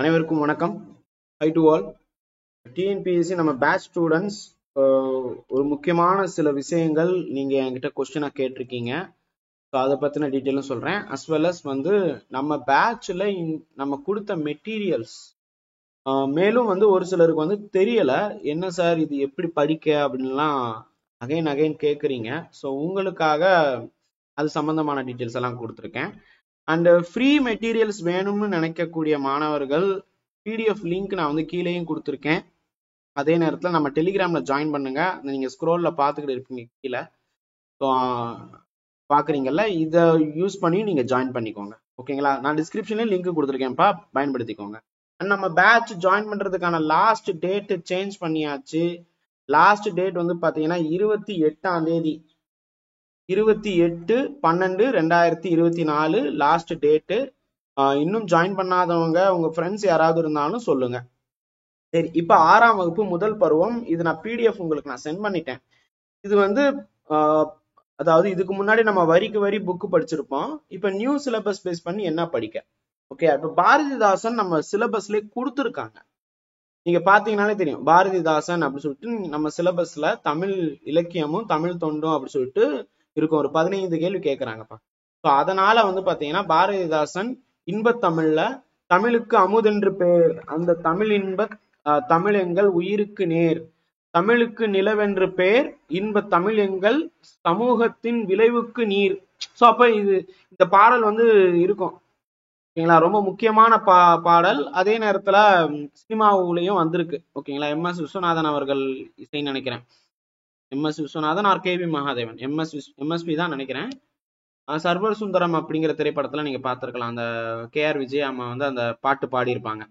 அனைவருக்கும் வணக்கம். High to all. TNPSC நம்ம பேட்ச் ஸ்டூடெண்ட்ஸ் ஒரு முக்கியமான சில விஷயங்கள் நீங்க என்கிட்ட கொஸ்டினா கேட்டிருக்கீங்க. ஸோ அதை பத்தின டீட்டெயிலும் சொல்றேன். அஸ் வெல் அஸ் நம்ம பேட்ச்ல நம்ம கொடுத்த மெட்டீரியல்ஸ் மேலும் ஒரு சிலருக்கு தெரியல, என்ன சார் இது எப்படி படிக்க அப்படின்லாம் அகைன் கேட்குறீங்க. ஸோ உங்களுக்காக அது சம்பந்தமான டீட்டெயில்ஸ் எல்லாம் கொடுத்துருக்கேன். அண்ட் ஃப்ரீ மெட்டீரியல்ஸ் வேணும்னு நினைக்கக்கூடிய மாணவர்கள் பிடிஎஃப் லிங்க் நான் கீழேயும் கொடுத்துருக்கேன். அதே நேரத்தில் நம்ம டெலிகிராம்ல ஜாயின் பண்ணுங்க. நீங்க ஸ்க்ரோல்ல பார்த்துக்கிட்டு இருப்பீங்க கீழே. ஸோ பார்க்குறீங்கல்ல, இதை யூஸ் பண்ணி நீங்க ஜாயின் பண்ணிக்கோங்க. ஓகேங்களா? நான் டிஸ்கிரிப்ஷன்லேயும் லிங்க் கொடுத்துருக்கேன்ப்பா, பயன்படுத்திக்கோங்க. அண்ட் நம்ம பேட்ச் ஜாயின் பண்றதுக்கான லாஸ்ட் டேட் சேஞ்ச் பண்ணியாச்சு. லாஸ்ட் டேட் பார்த்தீங்கன்னா 28ஆம் தேதி 28/12/2024 லாஸ்ட் டேட்டு. இன்னும் ஜாயின் பண்ணாதவங்க உங்க ஃப்ரெண்ட்ஸ் யாராவது இருந்தாலும் சொல்லுங்க. சரி, இப்ப 6ஆம் வகுப்பு முதல் பருவம். இது நான் பிடிஎஃப் உங்களுக்கு நான் சென்ட் பண்ணிட்டேன். இது அதாவது இதுக்கு முன்னாடி நம்ம வரிக்கு வரி புக்கு படிச்சிருப்போம். இப்ப நியூ சிலபஸ் பேஸ் பண்ணி என்ன படிக்க. ஓகே, இப்ப பாரதிதாசன் நம்ம சிலபஸ்ல கொடுத்துருக்காங்க. நீங்க பாத்தீங்கன்னாலே தெரியும், பாரதிதாசன் அப்படின்னு சொல்லிட்டு நம்ம சிலபஸ்ல தமிழ் இலக்கியமும் தமிழ் தொண்டும் அப்படின்னு சொல்லிட்டு இருக்கும். ஒரு 15 கேள்வி கேட்கறாங்கப்பா. ஸோ அதனால பாத்தீங்கன்னா பாரதிதாசன் இன்பத்தமிழ்ல தமிழுக்கு அமுதென்று பேர், அந்த தமிழ் இன்ப தமிழ் எங்கள் உயிருக்கு நேர், தமிழுக்கு நிலவென்று பேர், இன்ப தமிழ் எங்கள் சமூகத்தின் விளைவுக்கு நீர். ஸோ அப்ப இந்த பாடல் இருக்கும். ஓகேங்களா? ரொம்ப முக்கியமான பாடல். அதே நேரத்துல சினிமாவுலயும் வந்திருக்கு. ஓகேங்களா? எம்.எஸ். விஸ்வநாதன் அவர்கள் இசைன்னு நினைக்கிறேன். MS. Viswanathan or KV. Mahadevan, MSV தான் நினைக்கிறேன். சர்வர் சுந்தரம் அப்படிங்கிற திரைப்படத்துல நீங்க பார்த்திருக்கலாம். அந்த கே.ஆர். விஜய் அம்மா அந்த பாட்டு பாடியிருப்பாங்க.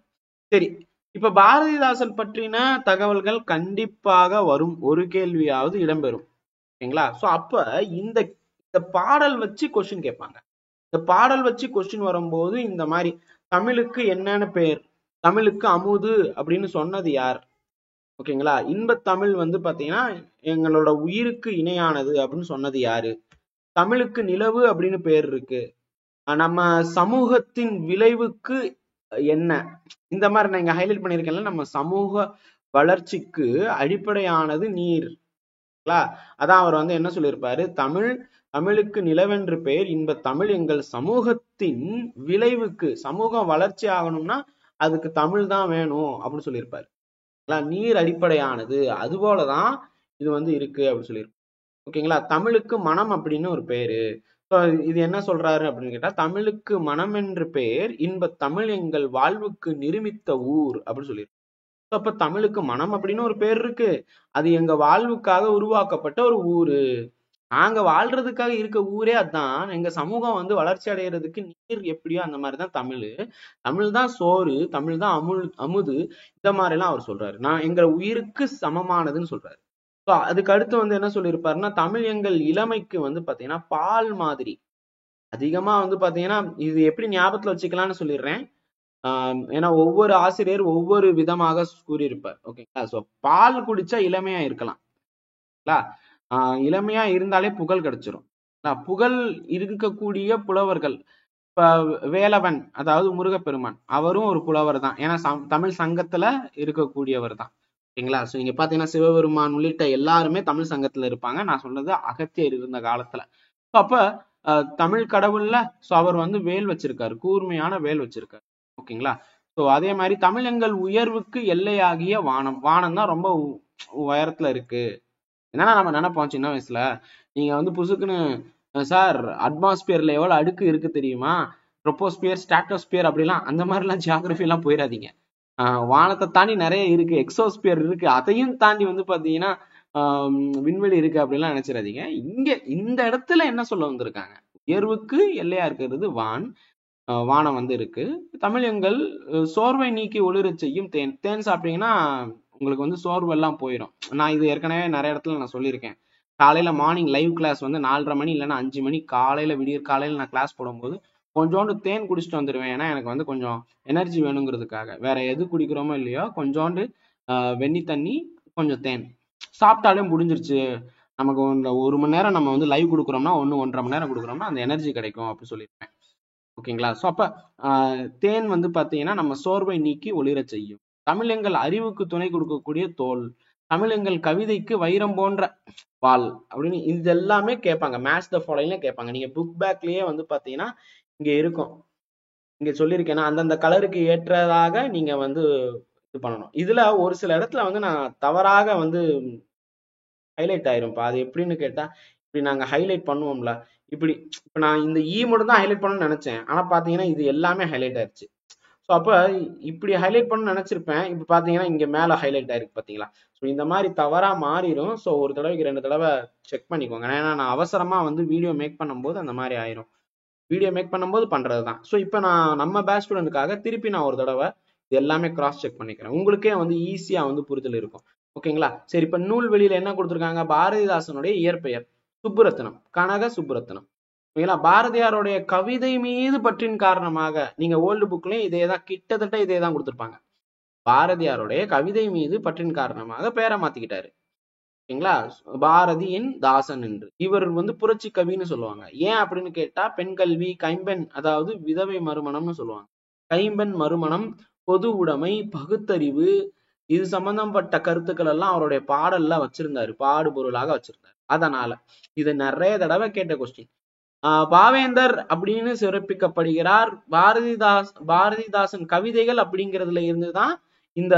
சரி, இப்ப பாரதிதாசன் பற்றின தகவல்கள் கண்டிப்பாக வரும். ஒரு கேள்வியாவது இடம்பெறும். ஓகேங்களா? சோ அப்ப இந்த பாடல் வச்சு கொஸ்டின் கேட்பாங்க. இந்த பாடல் வச்சு கொஸ்டின் வரும்போது இந்த மாதிரி தமிழுக்கு என்னன்னு பேர், தமிழுக்கு அமுது அப்படின்னு சொன்னது யார்? ஓகேங்களா? இன்ப தமிழ் பாத்தீங்கன்னா எங்களோட உயிருக்கு இணையானது அப்படின்னு சொன்னது யாரு? தமிழுக்கு நிலவு அப்படின்னு பேர் இருக்கு. நம்ம சமூகத்தின் விளைவுக்கு என்ன? இந்த மாதிரி நான் இங்க ஹைலைட் பண்ணிருக்கேன்ல, நம்ம சமூக வளர்ச்சிக்கு அடிப்படையானது நீர். அதான் அவர் என்ன சொல்லியிருப்பாரு, தமிழுக்கு நிலவென்று பெயர், இன்ப தமிழ் எங்கள் சமூகத்தின் விளைவுக்கு. சமூகம் வளர்ச்சி ஆகணும்னா அதுக்கு தமிழ் தான் வேணும் அப்படின்னு சொல்லியிருப்பாரு. நீர் அடிப்படையானது. அது போலதான் இது இருக்கு அப்படின்னு சொல்லியிருப்பாரு. ஓகேங்களா? தமிழுக்கு மனம் அப்படின்னு ஒரு பேரு. இது என்ன சொல்றாரு அப்படின்னு கேட்டா, தமிழுக்கு மனம் என்று பெயர், இன்ப தமிழ் எங்கள் வாழ்வுக்கு நிருமித்த ஊர் அப்படின்னு சொல்லியிருக்கு. அப்ப தமிழுக்கு மனம் அப்படின்னு ஒரு பேர் இருக்கு. அது எங்க வாழ்வுக்காக உருவாக்கப்பட்ட ஒரு ஊரு. நாங்க வாழ்றதுக்காக இருக்க ஊரே அதான். எங்க சமூகம் வளர்ச்சி அடைகிறதுக்கு நீர் எப்படியோ அந்த மாதிரிதான் தமிழ். தமிழ் தான் சோறு, தமிழ் தான் அமுது. இந்த மாதிரி எல்லாம் அவர் சொல்றாரு. நான் எங்க உயிருக்கு சமமானதுன்னு சொல்றாரு. அதுக்கு அடுத்து என்ன சொல்லியிருப்பாருன்னா, தமிழ் எங்கள் இளமைக்கு பாத்தீங்கன்னா பால் மாதிரி. அதிகமா பாத்தீங்கன்னா இது எப்படி ஞாபகத்துல வச்சுக்கலாம்னு சொல்லிடுறேன். ஏன்னா ஒவ்வொரு ஆசிரியர் ஒவ்வொரு விதமாக கூறியிருப்பார். ஓகேங்களா? சோ பால் குடிச்சா இளமையா இருக்கலாம். இளமையா இருந்தாலே புகழ் கிடைச்சிரும். புகழ் இருக்கக்கூடிய புலவர்கள், இப்ப வேலவன் அதாவது முருகப்பெருமான், அவரும் ஒரு புலவர் தான். ஏன்னா தமிழ் சங்கத்துல இருக்கக்கூடியவர் தான். ஓகேங்களா? சோ நீங்க பாத்தீங்கன்னா சிவபெருமான் உள்ளிட்ட எல்லாருமே தமிழ் சங்கத்துல இருப்பாங்க. நான் சொல்றது அகத்தியர் இருந்த காலத்துல. அப்ப தமிழ் கடவுள்ல சோ அவர் வேல் வச்சிருக்காரு, கூர்மையான வேல் வச்சிருக்காரு. ஓகேங்களா? சோ அதே மாதிரி தமிழ் எங்கள் உயர்வுக்கு எல்லையாகிய வானம். வானம் தான் ரொம்ப உயரத்துல இருக்கு. என்னன்னா நம்ம நினைப்போம் சின்ன வயசுல, நீங்க புசுக்குன்னு சார் அட்மாஸ்பியர்ல எவ்வளவு அடுக்கு இருக்கு தெரியுமா, ட்ரோபோஸ்பியர், ஸ்ட்ராட்டோஸ்பியர் அப்படிலாம் அந்த மாதிரிலாம் ஜியாகிரபி எல்லாம் போயிடாதீங்க. வானத்தை தாண்டி நிறைய இருக்கு, எக்ஸோஸ்பியர் இருக்கு, அதையும் தாண்டி பாத்தீங்கன்னா விண்வெளி இருக்கு அப்படிலாம் நினைச்சிடாதீங்க. இங்க இந்த இடத்துல என்ன சொல்ல வந்திருக்காங்க, உயர்வுக்கு எல்லையா இருக்கிறது வானம் இருக்கு. தமிழங்கள் சோர்வை நீக்கி ஒளிரச் செய்யும் தேன். தேன் சாப்பிட்டீங்கன்னா உங்களுக்கு சோர்வு எல்லாம் போயிடும். நான் இது ஏற்கனவே நிறைய இடத்துல நான் சொல்லியிருக்கேன். காலையில மார்னிங் லைவ் கிளாஸ் 4:30 மணி இல்லைன்னா 5 மணி காலையில விடியற் காலையில நான் கிளாஸ் போடும்போது கொஞ்சோண்டு தேன் குடிச்சிட்டு வந்துடுவேன். ஏன்னா எனக்கு கொஞ்சம் எனர்ஜி வேணுங்கிறதுக்காக. வேற எது குடிக்கிறோமோ இல்லையோ, கொஞ்சோண்டு வெண்ணி தண்ணி, கொஞ்சம் தேன் சாப்பிட்டாலே முடிஞ்சிருச்சு. நமக்கு 1 மணி நேரம் நம்ம லைவ் கொடுக்குறோம்னா 1.5 மணி நேரம் கொடுக்குறோம்னா அந்த எனர்ஜி கிடைக்கும் அப்படின்னு சொல்லியிருப்பேன். ஓகேங்களா. ஸோ அப்ப தேன் வந்து பாத்தீங்கன்னா நம்ம சோர்வை நீக்கி ஒளிர செய்யும். தமிழ் எங்கள் அறிவுக்கு துணை கொடுக்கக்கூடிய தோல். தமிழ் எங்கள் கவிதைக்கு வைரம் போன்ற வாள் அப்படின்னு இது எல்லாமே கேட்பாங்க. மேட்ச் த ஃபாலோயிங்ல கேட்பாங்க. நீங்க புக் பேக்லயே வந்து பாத்தீங்கன்னா இங்க இருக்கும். இங்க சொல்லியிருக்கேன்னா அந்தந்த கலருக்கு ஏற்றதாக நீங்க வந்து இது பண்ணணும். இதுல ஒரு சில இடத்துல வந்து நான் தவறாக வந்து ஹைலைட் ஆயிரும்ப்பா. அது எப்படின்னு கேட்டா இப்படி நாங்க ஹைலைட் பண்ணுவோம்ல, இப்படி இப்ப நான் இந்த மட்டும் தான் ஹைலைட் பண்ணணும்னு நினைச்சேன். ஆனா பாத்தீங்கன்னா இது எல்லாமே ஹைலைட் ஆயிருச்சு. ஸோ அப்ப இப்படி ஹைலைட் பண்ண நினைச்சிருப்பேன். இப்ப பாத்தீங்கன்னா இங்க மேல ஹைலைட் ஆயிருக்கு பாத்தீங்களா. ஸோ இந்த மாதிரி தவறா மாறிடும். ஸோ ஒரு தடவைக்கு 2 தடவை செக் பண்ணிக்கோங்க. ஏன்னா நான் அவசரமா வந்து வீடியோ மேக் பண்ணும்போது அந்த மாதிரி ஆயிரும். வீடியோ மேக் பண்ணும்போது பண்றதுதான். ஸோ இப்போ நான் நம்ம பேட்ச் ஸ்டூடெண்ட்டுக்காக திருப்பி நான் ஒரு தடவை இது எல்லாமே கிராஸ் செக் பண்ணிக்கிறேன். உங்களுக்கே வந்து ஈஸியா வந்து புரிதல் இருக்கும். ஓகேங்களா. சரி, இப்ப நூல் வெளியில என்ன கொடுத்துருக்காங்க? பாரதிதாசனுடைய இயற்பெயர் சுப்புரத்னம், கனக சுப்புரத்னம். ஓகேங்களா. பாரதியாருடைய கவிதை மீது பற்றின் காரணமாக, நீங்க ஓல்டு புக்லயும் இதேதான், கிட்டத்தட்ட இதேதான் கொடுத்திருப்பாங்க. பாரதியாருடைய கவிதை மீது பற்றின் காரணமாக பேரை மாத்திக்கிட்டாரு. ஓகேங்களா. பாரதியின் தாசன் என்று. இவர் வந்து புரட்சி கவின்னு சொல்லுவாங்க. ஏன் அப்படின்னு கேட்டா பெண் கல்வி, கைம்பெண், அதாவது விதவை மறுமணம்னு சொல்லுவாங்க. கைம்பெண் மறுமணம், பொது உடைமை, பகுத்தறிவு, இது சம்பந்தப்பட்ட கருத்துக்கள் எல்லாம் அவருடைய பாடல்ல வச்சிருந்தாரு, பாடுபொருளாக வச்சிருந்தாரு. அதனால இது நிறைய தடவை கேட்ட கொஸ்டின். பாவேந்தர் அப்படின்னு சிறப்பிக்கப்படுகிறார். பாரதிதாசன் கவிதைகள் அப்படிங்கிறதுல இருந்துதான் இந்த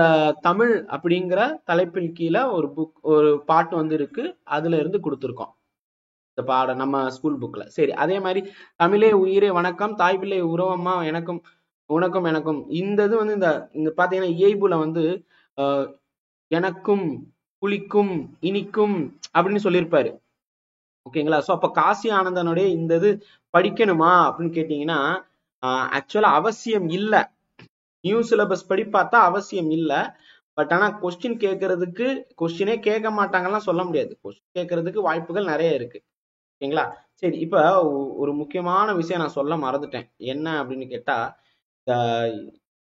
தமிழ் அப்படிங்கிற தலைப்பின் கீழே ஒரு பாட்டு வந்து இருக்கு. அதுல இருந்து கொடுத்துருக்கோம் இந்த பாடம் நம்ம ஸ்கூல் புக்ல. சரி, அதே மாதிரி தமிழே உயிரே வணக்கம், தாய் பிள்ளை உறவம்மா எனக்கும் உனக்கும் எனக்கும். இந்த இது வந்து இந்த பாத்தீங்கன்னா இயைபுல வந்து எனக்கும் புளிக்கும் இனிக்கும் அப்படின்னு சொல்லியிருப்பாரு. ஓகேங்களா. ஸோ அப்ப காசி ஆனந்தனுடைய இந்த இது படிக்கணுமா அப்படின்னு கேட்டீங்கன்னா ஆக்சுவலா அவசியம் இல்லை. நியூ சிலபஸ் படி பார்த்தா அவசியம் இல்லை. பட் ஆனா கொஸ்டின் கேட்கறதுக்கு கொஸ்டினே கேட்க மாட்டாங்கலாம் சொல்ல முடியாது. கொஸ்டின் கேட்கறதுக்கு வாய்ப்புகள் நிறைய இருக்கு. ஓகேங்களா. சரி, இப்ப ஒரு முக்கியமான விஷயம் நான் சொல்ல மறந்துட்டேன். என்ன அப்படின்னு கேட்டா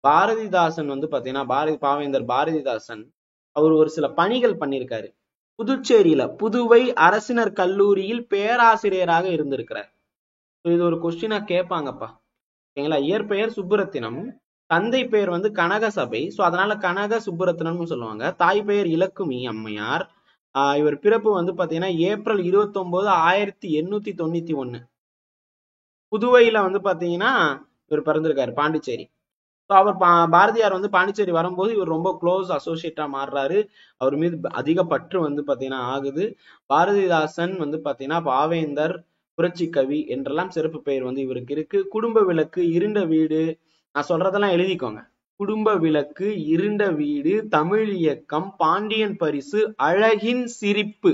பாரதிதாசன் வந்து பாத்தீங்கன்னா பாவேந்தர் பாரதிதாசன் அவர் ஒரு சில பணிகள் பண்ணியிருக்காரு. புதுச்சேரியில புதுவை அரசினர் கல்லூரியில் பேராசிரியராக இருந்திருக்கிறார். இது ஒரு கொஸ்டினா கேட்பாங்கப்பா. ஓகேங்களா. இயற்பெயர் சுப்புரத்தினம், தந்தை பெயர் வந்து கனக சபை. சோ அதனால கனக சுப்புரத்தினம்னு சொல்லுவாங்க. தாய் பெயர் இலக்குமி அம்மையார். இவர் பிறப்பு வந்து பாத்தீங்கன்னா ஏப்ரல் 29, 1891. புதுவையில வந்து பாத்தீங்கன்னா இவர் பிறந்திருக்காரு, பாண்டிச்சேரி. அவர் பாரதியார் வந்து பாண்டிச்சேரி வரும்போது இவர் ரொம்ப க்ளோஸ் அசோசியேட்டா மாறுறாரு. அவர் மீது அதிக பற்று வந்து பாத்தீங்கன்னா ஆகுது. பாரதிதாசன் வந்து பாத்தீங்கன்னா பாவேந்தர், புரட்சி கவி என்றெல்லாம் சிறப்பு பெயர் வந்து இவருக்கு இருக்கு. குடும்ப விளக்கு, இருண்ட வீடு, நான் சொல்றதெல்லாம் எழுதிக்கோங்க. குடும்ப விளக்கு, இருண்ட வீடு, தமிழ் இயக்கம், பாண்டியன் பரிசு, அழகின் சிரிப்பு,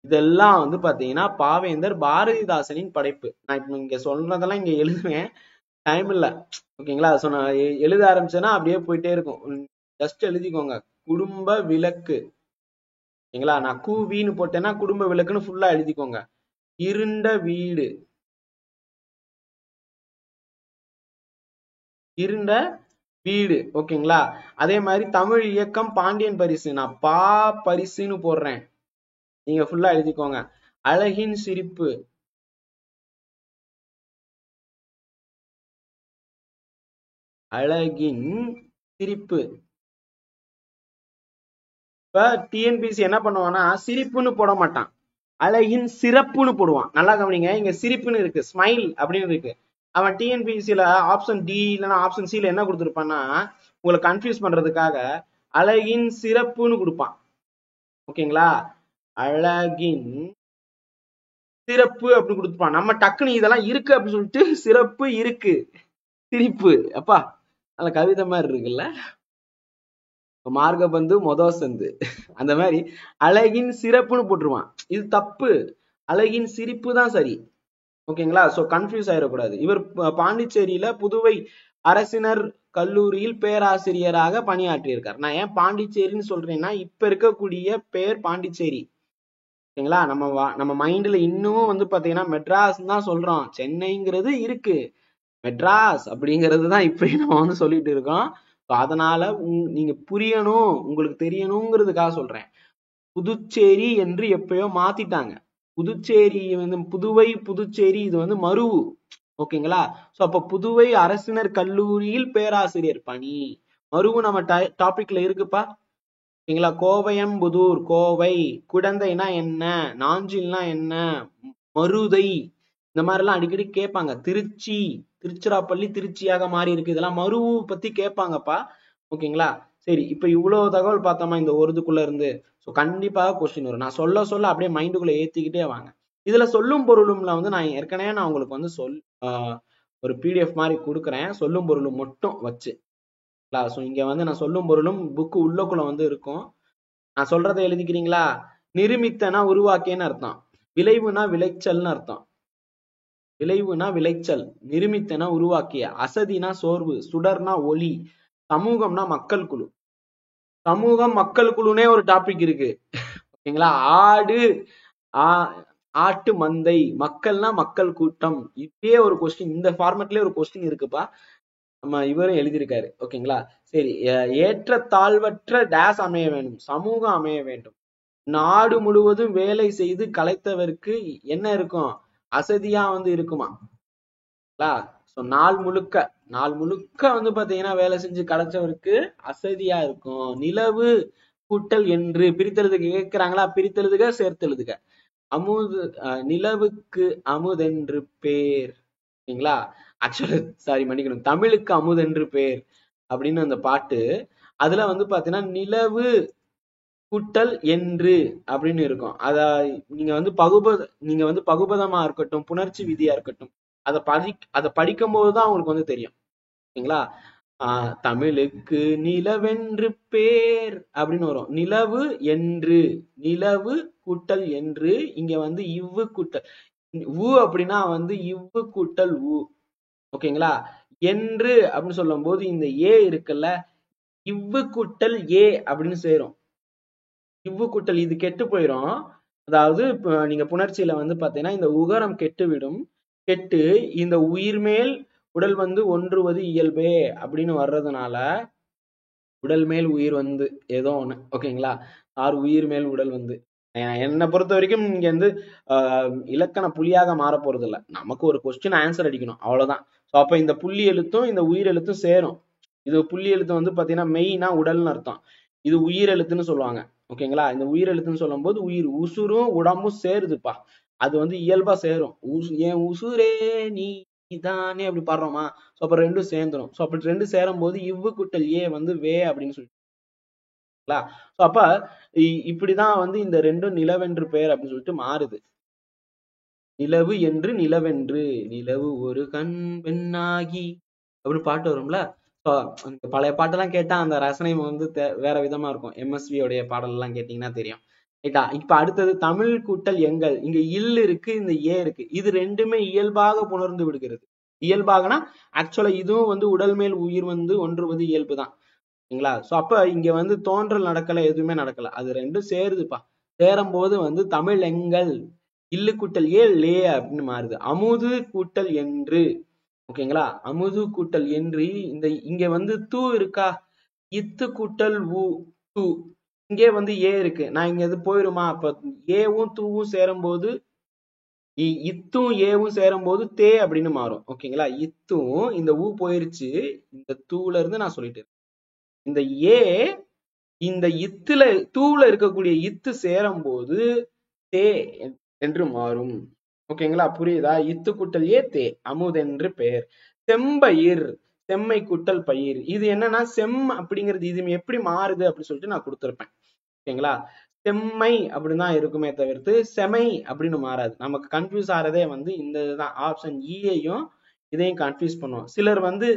இதெல்லாம் வந்து பாத்தீங்கன்னா பாவேந்தர் பாரதிதாசனின் படைப்பு. நான் இப்ப இங்க சொல்றதெல்லாம் இங்க எழுதுவேன், டைம் இல்ல. ஓகேங்களா. ஸோ நான் எழுத ஆரம்பிச்சேன்னா அப்படியே போயிட்டே இருக்கும். ஜஸ்ட் எழுதிக்கோங்க, குடும்ப விளக்கு. ஓகேங்களா. நான் கூவின்னு போட்டேன்னா குடும்ப விளக்குன்னு ஃபுல்லா எழுதிக்கோங்க. இருண்ட வீடு, இருண்ட வீடு. ஓகேங்களா. அதே மாதிரி தமிழ் இயக்கம், பாண்டியன் பரிசு, நான் பா பரிசுன்னு போடுறேன், நீங்க ஃபுல்லா எழுதிக்கோங்க. அழகின் சிரிப்பு, அழகின் சிரிப்பு. இப்ப டிஎன்பிசி என்ன பண்ணுவான்னா சிரிப்புன்னு போட மாட்டான், அழகின் சிறப்புன்னு போடுவான். நல்லா கவனிங்க, இங்க சிரிப்புன்னு இருக்கு, ஸ்மைல் அப்படின்னு இருக்கு. அவன் டிஎன்பிசில ஆப்ஷன் டி இல்லைன்னா ஆப்ஷன் சில என்ன கொடுத்துருப்பான்னா உங்களை கன்ஃபியூஸ் பண்றதுக்காக அழகின் சிறப்புன்னு கொடுப்பான். ஓகேங்களா. அழகின் சிறப்பு அப்படின்னு கொடுத்துப்பான். நம்ம டக்குன்னு இதெல்லாம் இருக்கு அப்படின்னு சொல்லிட்டு சிறப்பு இருக்கு சிரிப்பு, அப்பா நல்ல கவிதை மாதிரி இருக்குல்ல. மார்கபந்து மொதோசந்து அந்த மாதிரி அழகின் சிறப்புன்னு போட்டுருவான். இது தப்பு, அழகின் சிரிப்பு தான் சரி. ஓகேங்களா. சோ கன்ஃபியூஸ் ஆயிடக்கூடாது. இவர் பாண்டிச்சேரியில புதுவை அரசினர் கல்லூரியில் பேராசிரியராக பணியாற்றியிருக்கார். நான் ஏன் பாண்டிச்சேரின்னு சொல்றேன்னா இப்ப இருக்கக்கூடிய பேர் பாண்டிச்சேரி. ஓகேங்களா. நம்ம மைண்ட்ல இன்னும் வந்து பாத்தீங்கன்னா மெட்ராஸ் தான் சொல்றோம், சென்னைங்கிறது இருக்கு, மெட்ராஸ் அப்படிங்கிறது தான் இப்ப நம்ம வந்து சொல்லிட்டு இருக்கோம். அதனால நீங்க புரியணும், உங்களுக்கு தெரியணுங்கிறதுக்காக சொல்றேன். புதுச்சேரி என்று எப்பயோ மாத்திட்டாங்க. புதுச்சேரி வந்து புதுவை, புதுச்சேரி இது வந்து மருவு. ஓகேங்களா. சோ அப்ப புதுவை அரசினர் கல்லூரியில் பேராசிரியர் பணி மறுவும் நம்ம டாபிக்ல இருக்குப்பா. ஓகேங்களா. கோவையம்புதூர் கோவை, குடந்தைனா என்ன, நாஞ்சில்னா என்ன, மருதை, இந்த மாதிரி எல்லாம் அடிக்கடி கேட்பாங்க. திருச்சி, திருச்சிராப்பள்ளி திருச்சியாக மாறி இருக்கு, இதெல்லாம் மருவு பத்தி கேட்பாங்கப்பா. ஓகேங்களா. சரி, இப்ப இவ்வளவு தகவல் பார்த்தோமா இந்த ஒரு இதுக்குள்ள இருந்து. ஸோ கண்டிப்பாக கொஸ்டின் வரும். நான் சொல்ல சொல்ல அப்படியே மைண்டுக்குள்ள ஏத்திக்கிட்டே வாங்க. இதுல சொல்லும் பொருளும்ல வந்து நான் ஏற்கனவே நான் உங்களுக்கு வந்து ஒரு பிடிஎஃப் மாதிரி கொடுக்குறேன், சொல்லும் பொருளும் மட்டும் வச்சு. ஸோ இங்க வந்து நான் சொல்லும் பொருளும் புக்கு உள்ளக்குள்ள வந்து இருக்கும். நான் சொல்றதை எழுதிக்கிறீங்களா? நிருமித்தனா உருவாக்கியன்னு அர்த்தம், விளைவுனா விளைச்சல்னு அர்த்தம். விளைவுனா விளைச்சல், நிருமித்தனா உருவாக்கிய, அசதினா சோர்வு, சுடர்னா ஒளி, சமூகம்னா மக்கள் குழு. சமூகம் மக்கள் குழுனே ஒரு டாபிக் இருக்கு. ஓகேங்களா. ஆடு, ஆட்டு மந்தை, மக்கள்னா மக்கள் கூட்டம். இப்படியே ஒரு கொஸ்டின் இந்த ஃபார்மேட்லயே ஒரு கொஸ்டின் இருக்குப்பா. நம்ம இவரும் எழுதியிருக்காரு. ஓகேங்களா. சரி, ஏற்ற தாழ்வற்ற டேஸ் அமைய வேண்டும், சமூகம் அமைய வேண்டும். நாடு முழுவதும் வேலை செய்து கலைத்தவருக்கு என்ன இருக்கும்? அசதியா வந்து இருக்குமா? நாள் முழுக்க வந்து பாத்தீங்கன்னா வேலை செஞ்சு கலைச்சவருக்கு அசதியா இருக்கும். நிலவு கூட்டல் என்று பிரித்தெழுதுக கேட்கிறாங்களா? பிரித்தெழுதுக, சேர்த்தெழுதுக. அமுது, நிலவுக்கு அமுதென்று பேர். ஓகேங்களா. ஆக்சுவலி சாரி மன்னிக்கணும், தமிழுக்கு அமுதென்று பேர் அப்படின்னு அந்த பாட்டு. அதுல வந்து பாத்தீங்கன்னா நிலவு கூட்டல் என்று அப்படின்னு இருக்கும். அத நீங்க வந்து பகுபதமா இருக்கட்டும், புணர்ச்சி விதியா இருக்கட்டும், அதை படிக்கும் போதுதான் உங்களுக்கு வந்து தெரியும். ஓகேங்களா. தமிழுக்கு நிலவென்று பேர் அப்படின்னு வரும். நிலவு என்று, நிலவு கூட்டல் என்று, இங்க வந்து இவ்வு கூட்டல் உ அப்படின்னா வந்து இவ்வு கூட்டல் உ. ஓகேங்களா. என்று அப்படின்னு சொல்லும் போது இந்த ஏ இருக்குல்ல, இவ்வு கூட்டல் ஏ அப்படின்னு சேரும். இவ்வு கூட்டல் இது கெட்டு போயிடும். அதாவது நீங்க புணர்ச்சியில வந்து பாத்தீங்கன்னா இந்த உகரம் கெட்டுவிடும். கெட்டு இந்த உயிர் மேல் உடல் வந்து ஒன்றுவது இயல்பே அப்படின்னு வர்றதுனால உடல் மேல் உயிர் வந்து ஏதோ ஒண்ணு. ஓகேங்களா. உயிர் மேல் உடல் வந்து, என்னை பொறுத்த வரைக்கும் இங்க வந்து இலக்கண புள்ளியாக மாற போறது இல்ல. நமக்கு ஒரு கொஸ்டின் ஆன்சர் அடிக்கணும், அவ்வளவுதான். அப்ப இந்த புள்ளி எழுத்தும் இந்த உயிர் எழுத்தும் சேரும். இது புள்ளி எழுத்து வந்து பாத்தீங்கன்னா மெய்னா உடல்னு அர்த்தம். இது உயிர் எழுத்துன்னு சொல்லுவாங்க. ஓகேங்களா. இந்த உயிர் எழுத்துன்னு சொல்லும் போது உயிர் உசுரும் உடம்பும் சேருதுப்பா. அது வந்து இயல்பா சேரும். என் உசுரே நீ தானே அப்படி பாடுறோமா? சோ அப்ப ரெண்டும் சேர்ந்துரும். சோ அப்படி ரெண்டும் சேரும் போது இவ்வு கூட்டல் ஏ வந்து வே அப்படின்னு சொல்லிட்டு. அப்ப இப்படிதான் வந்து இந்த ரெண்டும் நிலவென்று பெயர் அப்படின்னு சொல்லிட்டு மாறுது. நிலவு என்று நிலவென்று, நிலவு ஒரு கண் பெண்ணாகி அப்படின்னு பாட்டு வரும்ல. பழைய பாட்டெல்லாம் கேட்டா அந்த ரசனை வந்து வேற விதமா இருக்கும். எம்எஸ்வி உடைய பாடல் எல்லாம் கேட்டீங்கன்னா தெரியும். ரைட்டா. இப்ப அடுத்தது தமிழ் கூட்டல் எங்கள். இங்க இல் இருக்கு, இந்த ஏ இருக்கு. இது ரெண்டுமே இயல்பாக புணர்ந்து விடுகிறது. இயல்பாகனா ஆக்சுவலா இதுவும் வந்து உடல் மேல் உயிர் வந்து ஒன்றுவது இயல்பு தான். சரிங்களா. சோ அப்ப இங்க வந்து தோன்றல் நடக்கல, எதுவுமே நடக்கல. அது ரெண்டும் சேருதுப்பா. சேரும் போது வந்து தமிழ் எங்கள், இல்லு கூட்டல் ஏ லே அப்படின்னு மாறுது. அமுது கூட்டல் என்று. ஓகேங்களா. அமுது கூட்டல் என்று, இந்த இங்க வந்து தூ இருக்கா, இத்து கூட்டல் ஊ தூ. இங்கே வந்து ஏ இருக்கு, நான் இங்க இது போயிருமா? அப்ப ஏவும் தூவும் சேரும் போது, இத்தும் ஏவும் சேரும் போது தே அப்படின்னு மாறும். ஓகேங்களா. இத்தும் இந்த ஊ போயிருச்சு, இந்த தூல இருந்து நான் சொல்லிட்டு இந்த ஏ இந்த இத்துல தூல இருக்கக்கூடிய இத்து சேரும் போது தே என்று மாறும். ஓகேங்களா. புரியுதா? இத்து கூட்டல் ஏ தே, அமுதென்று பெயர். செம்பயிர், செம்மை கூட்டல் பயிர். இது என்னன்னா செம் அப்படிங்கிறது இது எப்படி மாறுது அப்படின்னு சொல்லிட்டு நான் கொடுத்திருப்பேன். ஓகேங்களா. செம்மை அப்படின்னு தான் இருக்குமே தவிர்த்து செமை அப்படின்னு மாறாது. நமக்கு கன்ஃபியூஸ் ஆறதே வந்து இந்த இதுதான். ஆப்ஷன் ஈயையும் இதையும் கன்ஃபியூஸ் பண்ணுவோம். சிலர் வந்து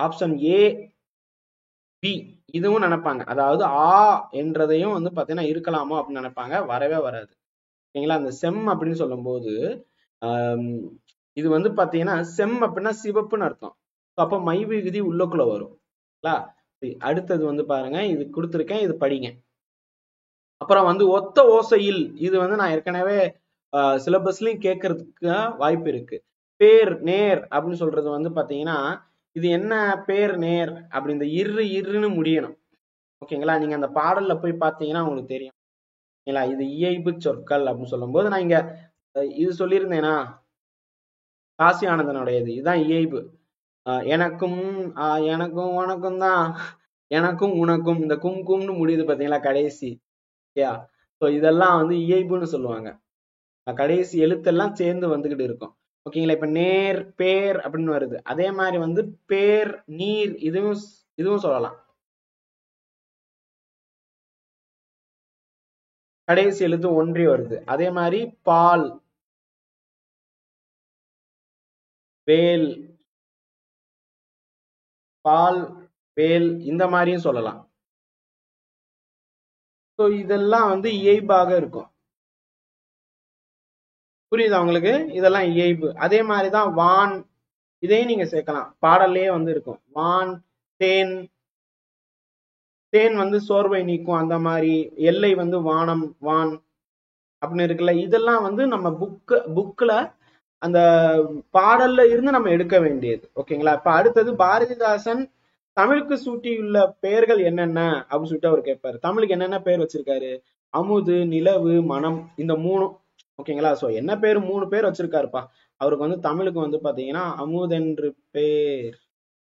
ஆப்ஷன் ஏ பி இதுவும் நினைப்பாங்க. அதாவது ஆ என்றதையும் வந்து பாத்தீங்கன்னா இருக்கலாமோ அப்படின்னு நினைப்பாங்க. வரவே வராது. ஓகேங்களா. அந்த செம் அப்படின்னு சொல்லும் போது இது வந்து பாத்தீங்கன்னா செம் அப்படின்னா சிவப்புன்னு அர்த்தம். அப்ப மை விகுதி உள்ளக்குள்ள வரும். அடுத்தது வந்து பாருங்க, இது கொடுத்துருக்கேன், இது படிங்க. அப்புறம் வந்து ஒத்த ஓசையில், இது வந்து நான் ஏற்கனவே சிலபஸ்லயும் கேட்கறதுக்கு வாய்ப்பு இருக்கு. பேர் நேர் அப்படின்னு சொல்றது வந்து பாத்தீங்கன்னா இது என்ன பேர் நேர் அப்படி இந்த இருன்னு முடியணும். ஓகேங்களா. நீங்க அந்த பாடல்ல போய் பாத்தீங்கன்னா உங்களுக்கு தெரியும். இது இயைபு சொற்கள் அப்படின்னு சொல்லும் போது நான் இங்க இது சொல்லியிருந்தேனா, காசி ஆனந்தனுடையது. இதுதான் இயைபு. எனக்கும் எனக்கும் உனக்கும் தான், எனக்கும் உனக்கும், இந்த கும்னு முடியுது பாத்தீங்களா கடைசி. ஸோ இதெல்லாம் வந்து இயைபுன்னு சொல்லுவாங்க. கடைசி எழுத்தெல்லாம் சேர்ந்து வந்துகிட்டு இருக்கும். ஓகேங்களா. இப்ப நேர், பேர் அப்படின்னு வருது. அதே மாதிரி வந்து பேர், நீர், இதுவும் சொல்லலாம். கடைசி எழுத்து ஒன்றி வருது. அதே மாதிரி பால், வேல், பால், வேல், இந்த மாதிரியும் சொல்லலாம். ஸோ இதெல்லாம் வந்து இயைபாக இருக்கும். புரியுதா உங்களுக்கு? இதெல்லாம் இயைபு. அதே மாதிரிதான் வான், இதையும் நீங்க சேர்க்கலாம். பாடல்லையே வந்து இருக்கும். வான், தேன், தேன் வந்து சோர்வை நீக்கும். அந்த மாதிரி எல்லை வந்து வானம், வான் அப்படின்னு இருக்குல்ல. இதெல்லாம் வந்து நம்ம புக்ல அந்த பாடல்ல இருந்து நம்ம எடுக்க வேண்டியது. ஓகேங்களா. இப்ப அடுத்தது பாரதிதாசன் தமிழுக்கு சூட்டியுள்ள பெயர்கள் என்னென்ன அப்படின்னு சொல்லிட்டு அவர் கேட்பாரு. தமிழுக்கு என்னென்ன பெயர் வச்சிருக்காரு? அமுது, நிலவு, மனம், இந்த மூணும். ஓகேங்களா. சோ என்ன பேர்? 3 பேர் வச்சிருக்காருப்பா. அவருக்கு வந்து தமிழுக்கு வந்து பாத்தீங்கன்னா அமுதென்று பேர்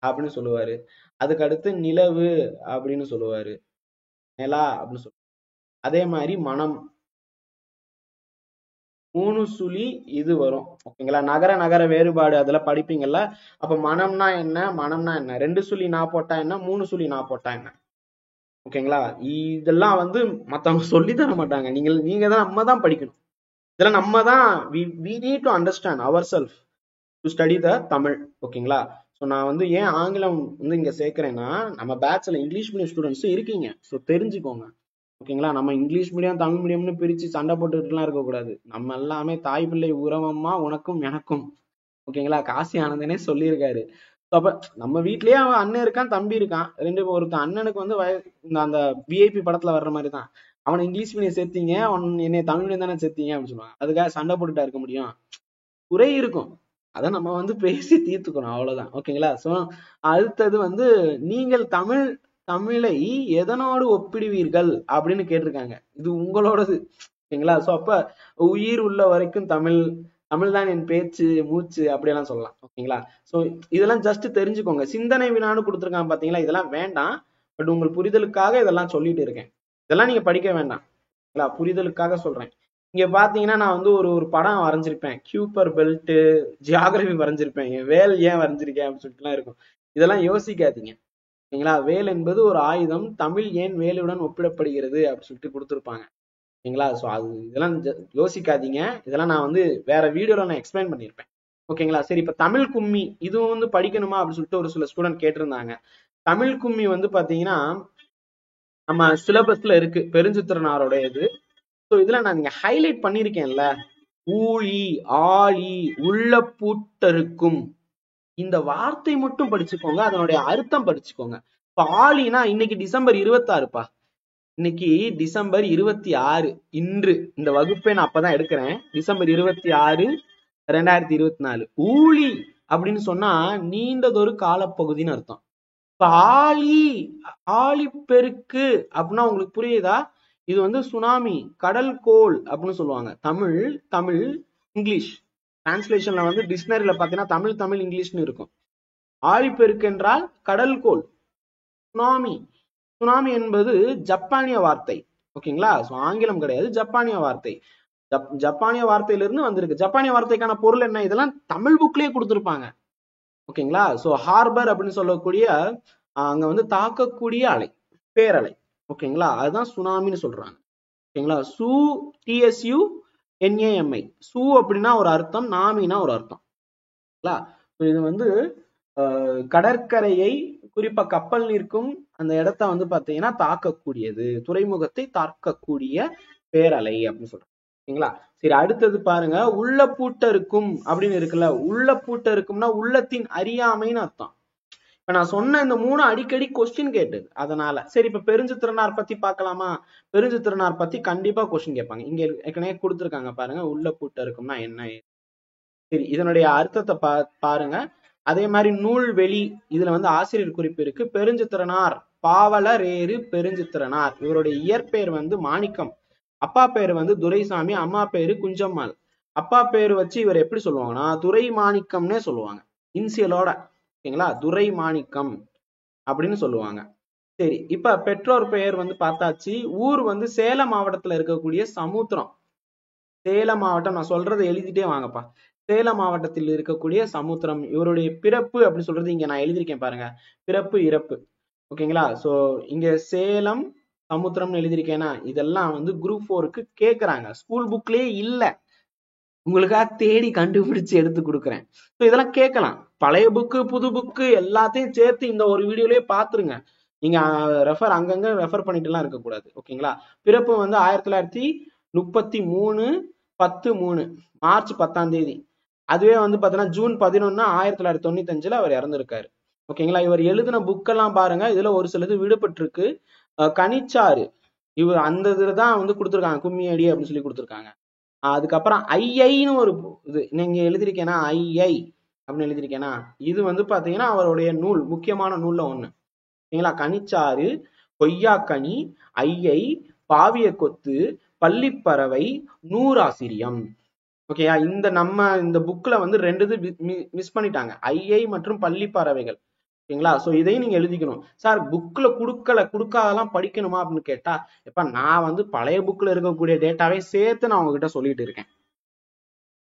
அப்படின்னு சொல்லுவாரு. அதுக்கு அடுத்து நிலவு அப்படின்னு சொல்லுவாரு. நிலா அப்படின்னு சொல்லுவாரு. அதே மாதிரி மனம் 3 சுழி இது வரும். ஓகேங்களா. நகர நகர வேறுபாடு அதுல படிப்பீங்கல்ல. அப்ப மனம்னா என்ன, மனம்னா என்ன, 2 சுழி நான் போட்டா என்ன, 3 சுழி நான் போட்டா என்ன. ஓகேங்களா. இதெல்லாம் வந்து மத்தவங்க சொல்லி தர மாட்டாங்க. நீங்க தான், நம்ம தான் படிக்கணும். இதெல்லாம் நம்ம தான் we need to understand ourselves to study the Tamil. ஓகேங்களா. ஸோ நான் வந்து ஏன் ஆங்கிலம் வந்து இங்க சேர்க்கிறேன்னா, நம்ம பேட்ச்ல இங்கிலீஷ் மீடியம் ஸ்டூடெண்ட்ஸும் இருக்கீங்க. ஸோ தெரிஞ்சுக்கோங்க. ஓகேங்களா. நம்ம இங்கிலீஷ் மீடியம் தமிழ் மீடியம்னு பிரிச்சு சண்டை போட்டுட்டுலாம் இருக்கக்கூடாது. நம்ம எல்லாமே தாய் பிள்ளை உறவம்மா உனக்கும் எனக்கும். ஓகேங்களா. காசி ஆனந்தனே சொல்லியிருக்காரு. அப்ப நம்ம வீட்லயே அவன் அண்ணன் இருக்கான், தம்பி இருக்கான். ஒருத்தன் அண்ணனுக்கு வந்து அந்த விஐபி படத்துல வர்ற மாதிரி தான். அவனை இங்கிலீஷ் மீடியம் சேர்த்தீங்க, என்னை தமிழ் மீடியம் தானே சேர்த்தீங்க அப்படின்னு சொல்லுவாங்க. அதுக்காக சண்டை போட்டுட்டா இருக்க முடியும்? குறை இருக்கும். அதை நம்ம வந்து பேசி தீர்த்துக்கணும். அவ்வளவுதான். ஓகேங்களா. சோ அடுத்தது வந்து நீங்கள் தமிழை எதனோடு ஒப்பிடுவீர்கள் அப்படின்னு கேட்டிருக்காங்க. இது உங்களோடது. ஓகேங்களா. சோ அப்ப உயிர் உள்ள வரைக்கும் தமிழ் தான் என் பேச்சு மூச்சு அப்படியெல்லாம் சொல்லலாம். ஓகேங்களா. சோ இதெல்லாம் ஜஸ்ட் தெரிஞ்சுக்கோங்க. சிந்தனை வினான்னு கொடுத்துருக்காங்க பாத்தீங்களா. இதெல்லாம் வேண்டாம். பட் உங்கள் புரிதலுக்காக இதெல்லாம் சொல்லிட்டு இருக்கேன். இதெல்லாம் நீங்க படிக்க வேண்டாம். புரிதலுக்காக சொல்றேன். இங்க பாத்தீங்கன்னா நான் வந்து ஒரு படம் வரைஞ்சிருப்பேன். கியூப்பர் பெல்ட், ஜியாகிரபி வரைஞ்சிருப்பேன். என் வேல் ஏன் வரைஞ்சிருக்கேன் அப்படின்னு சொல்லிட்டுலாம் இருக்கும். இதெல்லாம் யோசிக்காதீங்க. ஓகேங்களா. வேல் என்பது ஒரு ஆயுதம். தமிழ் ஏன் வேலுடன் ஒப்பிடப்படுகிறது அப்படின்னு சொல்லிட்டு கொடுத்துருப்பாங்க. ஓகேங்களா. ஸோ இதெல்லாம் யோசிக்காதீங்க. இதெல்லாம் நான் வந்து வேற வீடியோல நான் எக்ஸ்பிளைன் பண்ணியிருப்பேன். ஓகேங்களா. சரி, இப்ப தமிழ் கும்மி இதுவும் வந்து படிக்கணுமா அப்படின்னு சொல்லிட்டு ஒரு சில ஸ்டூடெண்ட் கேட்டிருந்தாங்க. தமிழ் கும்மி வந்து பாத்தீங்கன்னா நம்ம சிலபஸ்ல இருக்கு, பெருஞ்சித்திரனாரோட இது. ஸோ இதுல நான் நீங்க ஹைலைட் பண்ணிருக்கேன்ல, ஊழி, ஆழி, உள்ள பூட்டருக்கும், இந்த வார்த்தை மட்டும் படிச்சுக்கோங்க. அதனுடைய அர்த்தம் படிச்சுக்கோங்க. இப்ப ஆழினா இன்னைக்கு டிசம்பர் 26பா. இன்னைக்கு டிசம்பர் 26. இன்று இந்த வகுப்பை நான் அப்பதான் எடுக்கிறேன். டிசம்பர் 26, 2024. ஊழி அப்படின்னு சொன்னா நீண்டதொரு காலப்பகுதின்னு அர்த்தம். இப்ப ஆழிப்பெருக்கு அப்படின்னா உங்களுக்கு புரியுதா? இது வந்து சுனாமி, கடல் கோள் அப்படின்னு சொல்லுவாங்க. தமிழ் இங்கிலீஷ் டிரான்ஸ்லேஷன்ல வந்து டிக்ஷனரியில பாத்தீங்கன்னா தமிழ் இங்கிலீஷ்னு இருக்கும். ஆழிப்பெருக்கு என்றால் கடல் கோள். சுனாமி என்பது ஜப்பானிய வார்த்தை. ஓகேங்களா. சோ ஆங்கிலம் கிடையாது, ஜப்பானிய வார்த்தை. ஜப்பானிய வார்த்தையிலிருந்து வந்திருக்கு. ஜப்பானிய வார்த்தைக்கான பொருள் என்ன? இதெல்லாம் தமிழ் புக்லயே கொடுத்திருப்பாங்க. ஓகேங்களா. சோ ஹார்பர் அப்படின்னு சொல்லக்கூடிய அங்க வந்து தாக்கக்கூடிய அலை, பேரலை. ஓகேங்களா. அதுதான் சுனாமின்னு சொல்றாங்க. ஓகேங்களா. TSU NAMI. சு அப்படின்னா ஒரு அர்த்தம், நாமினா ஒரு அர்த்தம். இது வந்து கடற்கரையை, குறிப்பா கப்பல் நிற்கும் அந்த இடத்த வந்து பாத்தீங்கன்னா தாக்கக்கூடியது, துறைமுகத்தை தாக்கக்கூடிய பேரலை அப்படின்னு சொல்றாங்க. ஓகேங்களா. சரி, அடுத்தது பாருங்க. உள்ள பூட்ட இருக்கும் அப்படின்னு இருக்குல்ல. உள்ள பூட்ட இருக்கும்னா உள்ளத்தின் அறியாமைன்னு அர்த்தம். இப்ப நான் சொன்ன இந்த 3 அடிக்கடி கொஸ்டின் கேட்டது. அதனால சரி, இப்ப பெருஞ்சித்திரனார் பத்தி பார்க்கலாமா? பெருஞ்சித்திரனார் பத்தி கண்டிப்பா கொஸ்டின் கேட்பாங்க. இங்க ஏற்கனவே கொடுத்துருக்காங்க பாருங்க. உள்ள பூட்ட இருக்கும்னா என்ன? சரி, இதனுடைய அர்த்தத்தை பாருங்க. அதே மாதிரி நூல்வெளி, இதுல வந்து ஆசிரியர் குறிப்பு இருக்கு. பெருஞ்சித்திரனார் பாவலரேறு பெருஞ்சித்திரனார். இவருடைய இயற்பெயர் வந்து மாணிக்கம். அப்பா பேரு வந்து துரைசாமி, அம்மா பேரு குஞ்சம்மாள். அப்பா பேர் வச்சு இவர் எப்படி சொல்லுவாங்கன்னா துரை மாணிக்கம்னே சொல்லுவாங்க, இன்சியலோட. ஓகேங்களா, துரை மாணிக்கம் அப்படின்னு சொல்லுவாங்க. சரி, இப்ப பெற்றோர் பெயர் வந்து பார்த்தாச்சு. ஊர் வந்து சேலம் மாவட்டத்துல இருக்கக்கூடிய சமுத்திரம். சேலம் மாவட்டம், நான் சொல்றதை எழுதிட்டே வாங்கப்பா. சேலம் மாவட்டத்தில் இருக்கக்கூடிய சமுத்திரம். இவருடைய பிறப்பு அப்படி சொல்றது இங்க நான் எழுதியிருக்கேன் பாருங்க, பிறப்பு இறப்பு. ஓகேங்களா, சோ இங்க சேலம் சமுத்திரம்னு எழுதியிருக்கேன்னா இதெல்லாம் வந்து குரூப் 4க்கு கேக்குறாங்க. ஸ்கூல் புக்லயே இல்ல, உங்களுக்காக தேடி கண்டுபிடிச்சு எடுத்து கொடுக்குறேன். ஸோ இதெல்லாம் கேட்கலாம். பழைய புக்கு புது புக்கு எல்லாத்தையும் சேர்த்து இந்த ஒரு வீடியோலயே பாத்துருங்க. நீங்க ரெஃபர் அங்கங்க ரெஃபர் பண்ணிட்டு எல்லாம் இருக்கக்கூடாது. ஓகேங்களா, பிறப்பு வந்து 1933 10/3 மார்ச் 10ஆம் தேதி. அதுவே வந்து பாத்தீங்கன்னா ஜூன் 11 1995 அவர் இறந்திருக்காரு. ஓகேங்களா, இவர் எழுதின புக்கெல்லாம் பாருங்க, இதுல ஒரு சிலது விடுபட்டு இருக்கு. கனிச்சாறு இவர் அந்த இதுல தான் வந்து கொடுத்துருக்காங்க, கும்மி அடி அப்படின்னு சொல்லி கொடுத்துருக்காங்க. அதுக்கப்புறம் ஐஐன்னு ஒரு இது நீங்க எழுதிருக்கேனா, ஐஐ அப்படின்னு எழுதிருக்கேனா, இது வந்து பாத்தீங்கன்னா அவருடைய நூல், முக்கியமான நூல்ல ஒண்ணு. சரிங்களா, கனிச்சாறு, கொய்யாக்கனி, ஐயை, பாவிய கொத்து, பள்ளிப்பறவை, நூறாசிரியம். ஓகேயா, இந்த புக்ல வந்து 2 இது மிஸ் பண்ணிட்டாங்க, ஐயை மற்றும் பள்ளிப்பறவைகள். ஓகேங்களா, சோ இதையும் நீங்க எழுதிக்கணும். சார் புக்ல கொடுக்காதெல்லாம் படிக்கணுமா அப்படின்னு கேட்டா, இப்ப நான் வந்து பழைய புக்ல இருக்கக்கூடிய டேட்டாவே சேர்த்து நான் உங்ககிட்ட சொல்லிட்டு இருக்கேன்.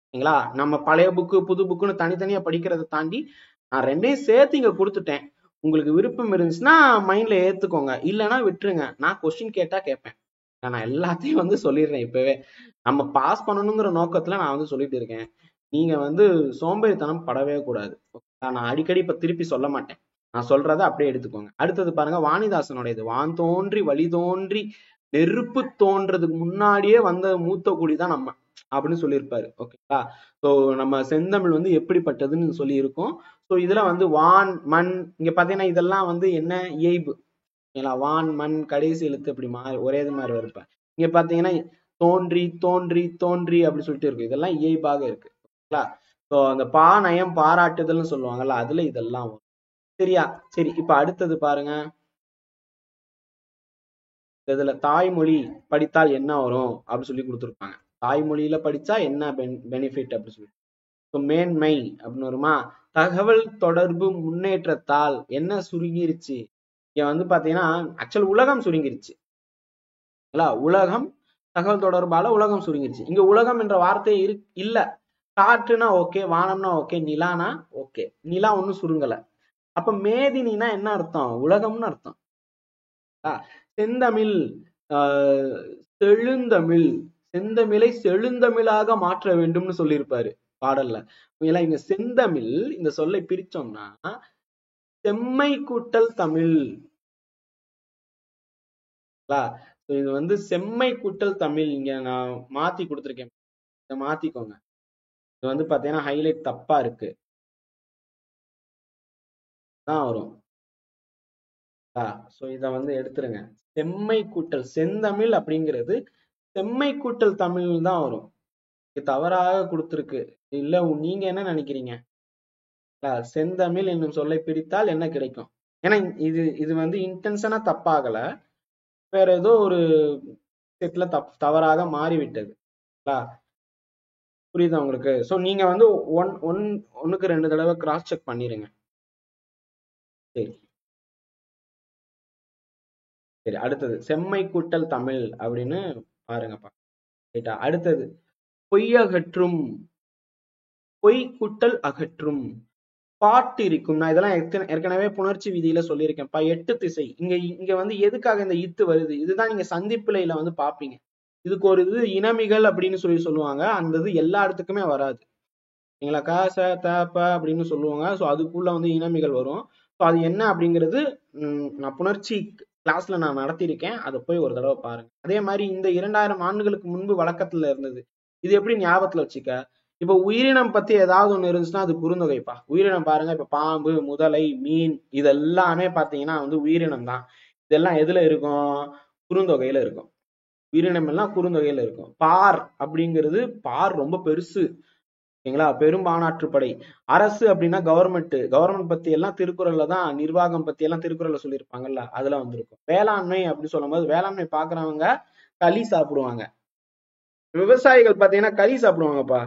ஓகேங்களா, நம்ம பழைய புக்கு புது புக்குன்னு தனித்தனியா படிக்கிறத தாண்டி நான் 2ஐயும் சேர்த்து இங்க கொடுத்துட்டேன். உங்களுக்கு விருப்பம் இருந்துச்சுன்னா மைண்ட்ல ஏத்துக்கோங்க, இல்லைன்னா விட்டுருங்க. நான் கொஸ்டின் கேட்டா கேட்பேன். நான் எல்லாத்தையும் வந்து சொல்லிடுறேன் இப்பவே. நம்ம பாஸ் பண்ணணுங்கிற நோக்கத்துல நான் வந்து சொல்லிட்டு இருக்கேன். நீங்க வந்து சோம்பேறித்தனம் படவே கூடாது. நான் அடிக்கடி இப்ப திருப்பி சொல்ல மாட்டேன், நான் சொல்றதை அப்படியே எடுத்துக்கோங்க. அடுத்தது பாருங்க, வாணிதாசனுடையது. வான் தோன்றி வழி தோன்றி நெருப்பு தோன்றதுக்கு முன்னாடியே வந்த மூத்த குடிதான் நம்ம அப்படின்னு சொல்லியிருப்பாரு. ஓகேங்களா, ஸோ நம்ம செந்தமிழ் வந்து எப்படிப்பட்டதுன்னு சொல்லி இருக்கோம். ஸோ இதுல வந்து வான் மண், இங்க பாத்தீங்கன்னா இதெல்லாம் வந்து என்ன இயைபு. ஓகேங்களா, வான் மண் கடைசி எழுத்து இப்படி மாறி ஒரே இது மாதிரி இருப்பேன். இங்க பாத்தீங்கன்னா தோன்றி தோன்றி தோன்றி அப்படி சொல்லிட்டு இருக்கு, இதெல்லாம் இயைபாக இருக்கு. ஓகேங்களா, ஸோ அந்த பாநயம் பாராட்டுதல்னு சொல்லுவாங்கல்ல, அதுல இதெல்லாம் வரும். சரியா, சரி, இப்ப அடுத்தது பாருங்க. இதுல தாய்மொழி படித்தால் என்ன வரும் அப்படின்னு சொல்லி கொடுத்துருப்பாங்க. தாய்மொழியில படிச்சா என்ன பெனிஃபிட் அப்படின்னு சொல்லி. மேன்மை அப்படின்னு வருமா. தகவல் தொடர்பு முன்னேற்றத்தால் என்ன சுருங்கிருச்சு. இங்க வந்து பாத்தீங்கன்னா ஆக்சுவல் உலகம் சுருங்கிருச்சு. உலகம், தகவல் தொடர்பால உலகம் சுருங்கிருச்சு. இங்க உலகம் என்ற வார்த்தை இல்ல. காற்றுனா ஓகே, வானம்னா ஓகே, நிலானா ஓகே. நிலா ஒன்னும் சுருங்கல. அப்ப மேதினா என்ன அர்த்தம், உலகம்னு அர்த்தம். செந்தமிழ், செழுந்தமிழ், செந்தமிழை செழுந்தமிழாக மாற்ற வேண்டும்னு சொல்லியிருப்பாரு பாடல்ல. இங்க செந்தமிழ் இந்த சொல்லை பிரிச்சோம்னா செம்மை கூட்டல் தமிழ். இது வந்து செம்மை கூட்டல் தமிழ். இங்க நான் மாத்தி கொடுத்துருக்கேன், இதை மாத்திக்கோங்க. இது வந்து பாத்தீங்கன்னா ஹைலைட் தப்பா இருக்கு தான் வரும். சோ இத வந்து எடுத்துருங்க. செம்மை கூட்டல் செந்தமிழ் அப்படிங்கிறது செம்மை கூட்டல் தமிழ் தான் வரும். தவறாக கொடுத்துருக்கு. இல்ல நீங்க என்ன நினைக்கிறீங்க? செந்தமிழ் என்னும் சொல்லை பிரித்தால் என்ன கிடைக்கும்? ஏன்னா இது வந்து இன்டென்ஷனா தப்பாகல, வேற ஏதோ ஒரு செட்ல தவறாக மாறிவிட்டது. புரியுதா உங்களுக்கு? சோ நீங்க வந்து ஒன்னுக்கு 2 தடவை கிராஸ் செக் பண்ணிருங்க. சரி சரி, அடுத்தது செம்மை கூட்டல் தமிழ் அப்படின்னு பாருங்கப்பா. ரைட்டா, அடுத்தது பொய்யகற்றும், பொய் கூட்டல் அகற்றும், பாட்டு இருக்கும். நான் இதெல்லாம் ஏற்கனவே புணர்ச்சி விதியில சொல்லியிருக்கேன்ப்பா. 8 திசை. இங்க வந்து எதுக்காக இந்த இத்து வருது, இதுதான் நீங்க சந்திப்பிழையில வந்து பாப்பீங்க. இதுக்கு ஒரு இது இனமிகள் அப்படின்னு சொல்லுவாங்க. அந்த இது எல்லா இடத்துக்குமே வராது. நீங்களா க ச த ப அப்படின்னு சொல்லுவாங்க. ஸோ அதுக்குள்ள வந்து இனமிகள் வரும். ஸோ அது என்ன அப்படிங்கிறது நான் புணர்ச்சி கிளாஸ்ல நான் நடத்தியிருக்கேன், அதை போய் ஒரு தடவை பாருங்க. அதே மாதிரி இந்த 2000 ஆண்டுகளுக்கு முன்பு வழக்கத்துல இருந்தது. இது எப்படி ஞாபகத்துல வச்சுக்க, இப்ப உயிரினம் பத்தி ஏதாவது ஒண்ணு இருந்துச்சுன்னா அது குறுந்தொகைப்பா. உயிரினம் பாருங்க, இப்ப பாம்பு, முதலை, மீன் இதெல்லாமே பாத்தீங்கன்னா வந்து உயிரினம் தான். இதெல்லாம் எதுல இருக்கும், குறுந்தொகையில இருக்கும். உயிரினம் எல்லாம் குறுந்தொகையில இருக்கும். பார் அப்படிங்கிறது, பார் ரொம்ப பெருசு. ஓகேங்களா, பெரும்பானாற்றுப்படை. அரசு அப்படின்னா கவர்மெண்ட் பத்தி எல்லாம் திருக்குறள்ல தான், நிர்வாகம் பத்தி எல்லாம் திருக்குறள்ல சொல்லியிருப்பாங்கல்ல, அதுல வந்திருக்கும். வேளாண்மை அப்படின்னு சொல்லும் போது வேளாண்மை பாக்குறவங்க களி சாப்பிடுவாங்க. விவசாயிகள் பாத்தீங்கன்னா களி சாப்பிடுவாங்கப்பா.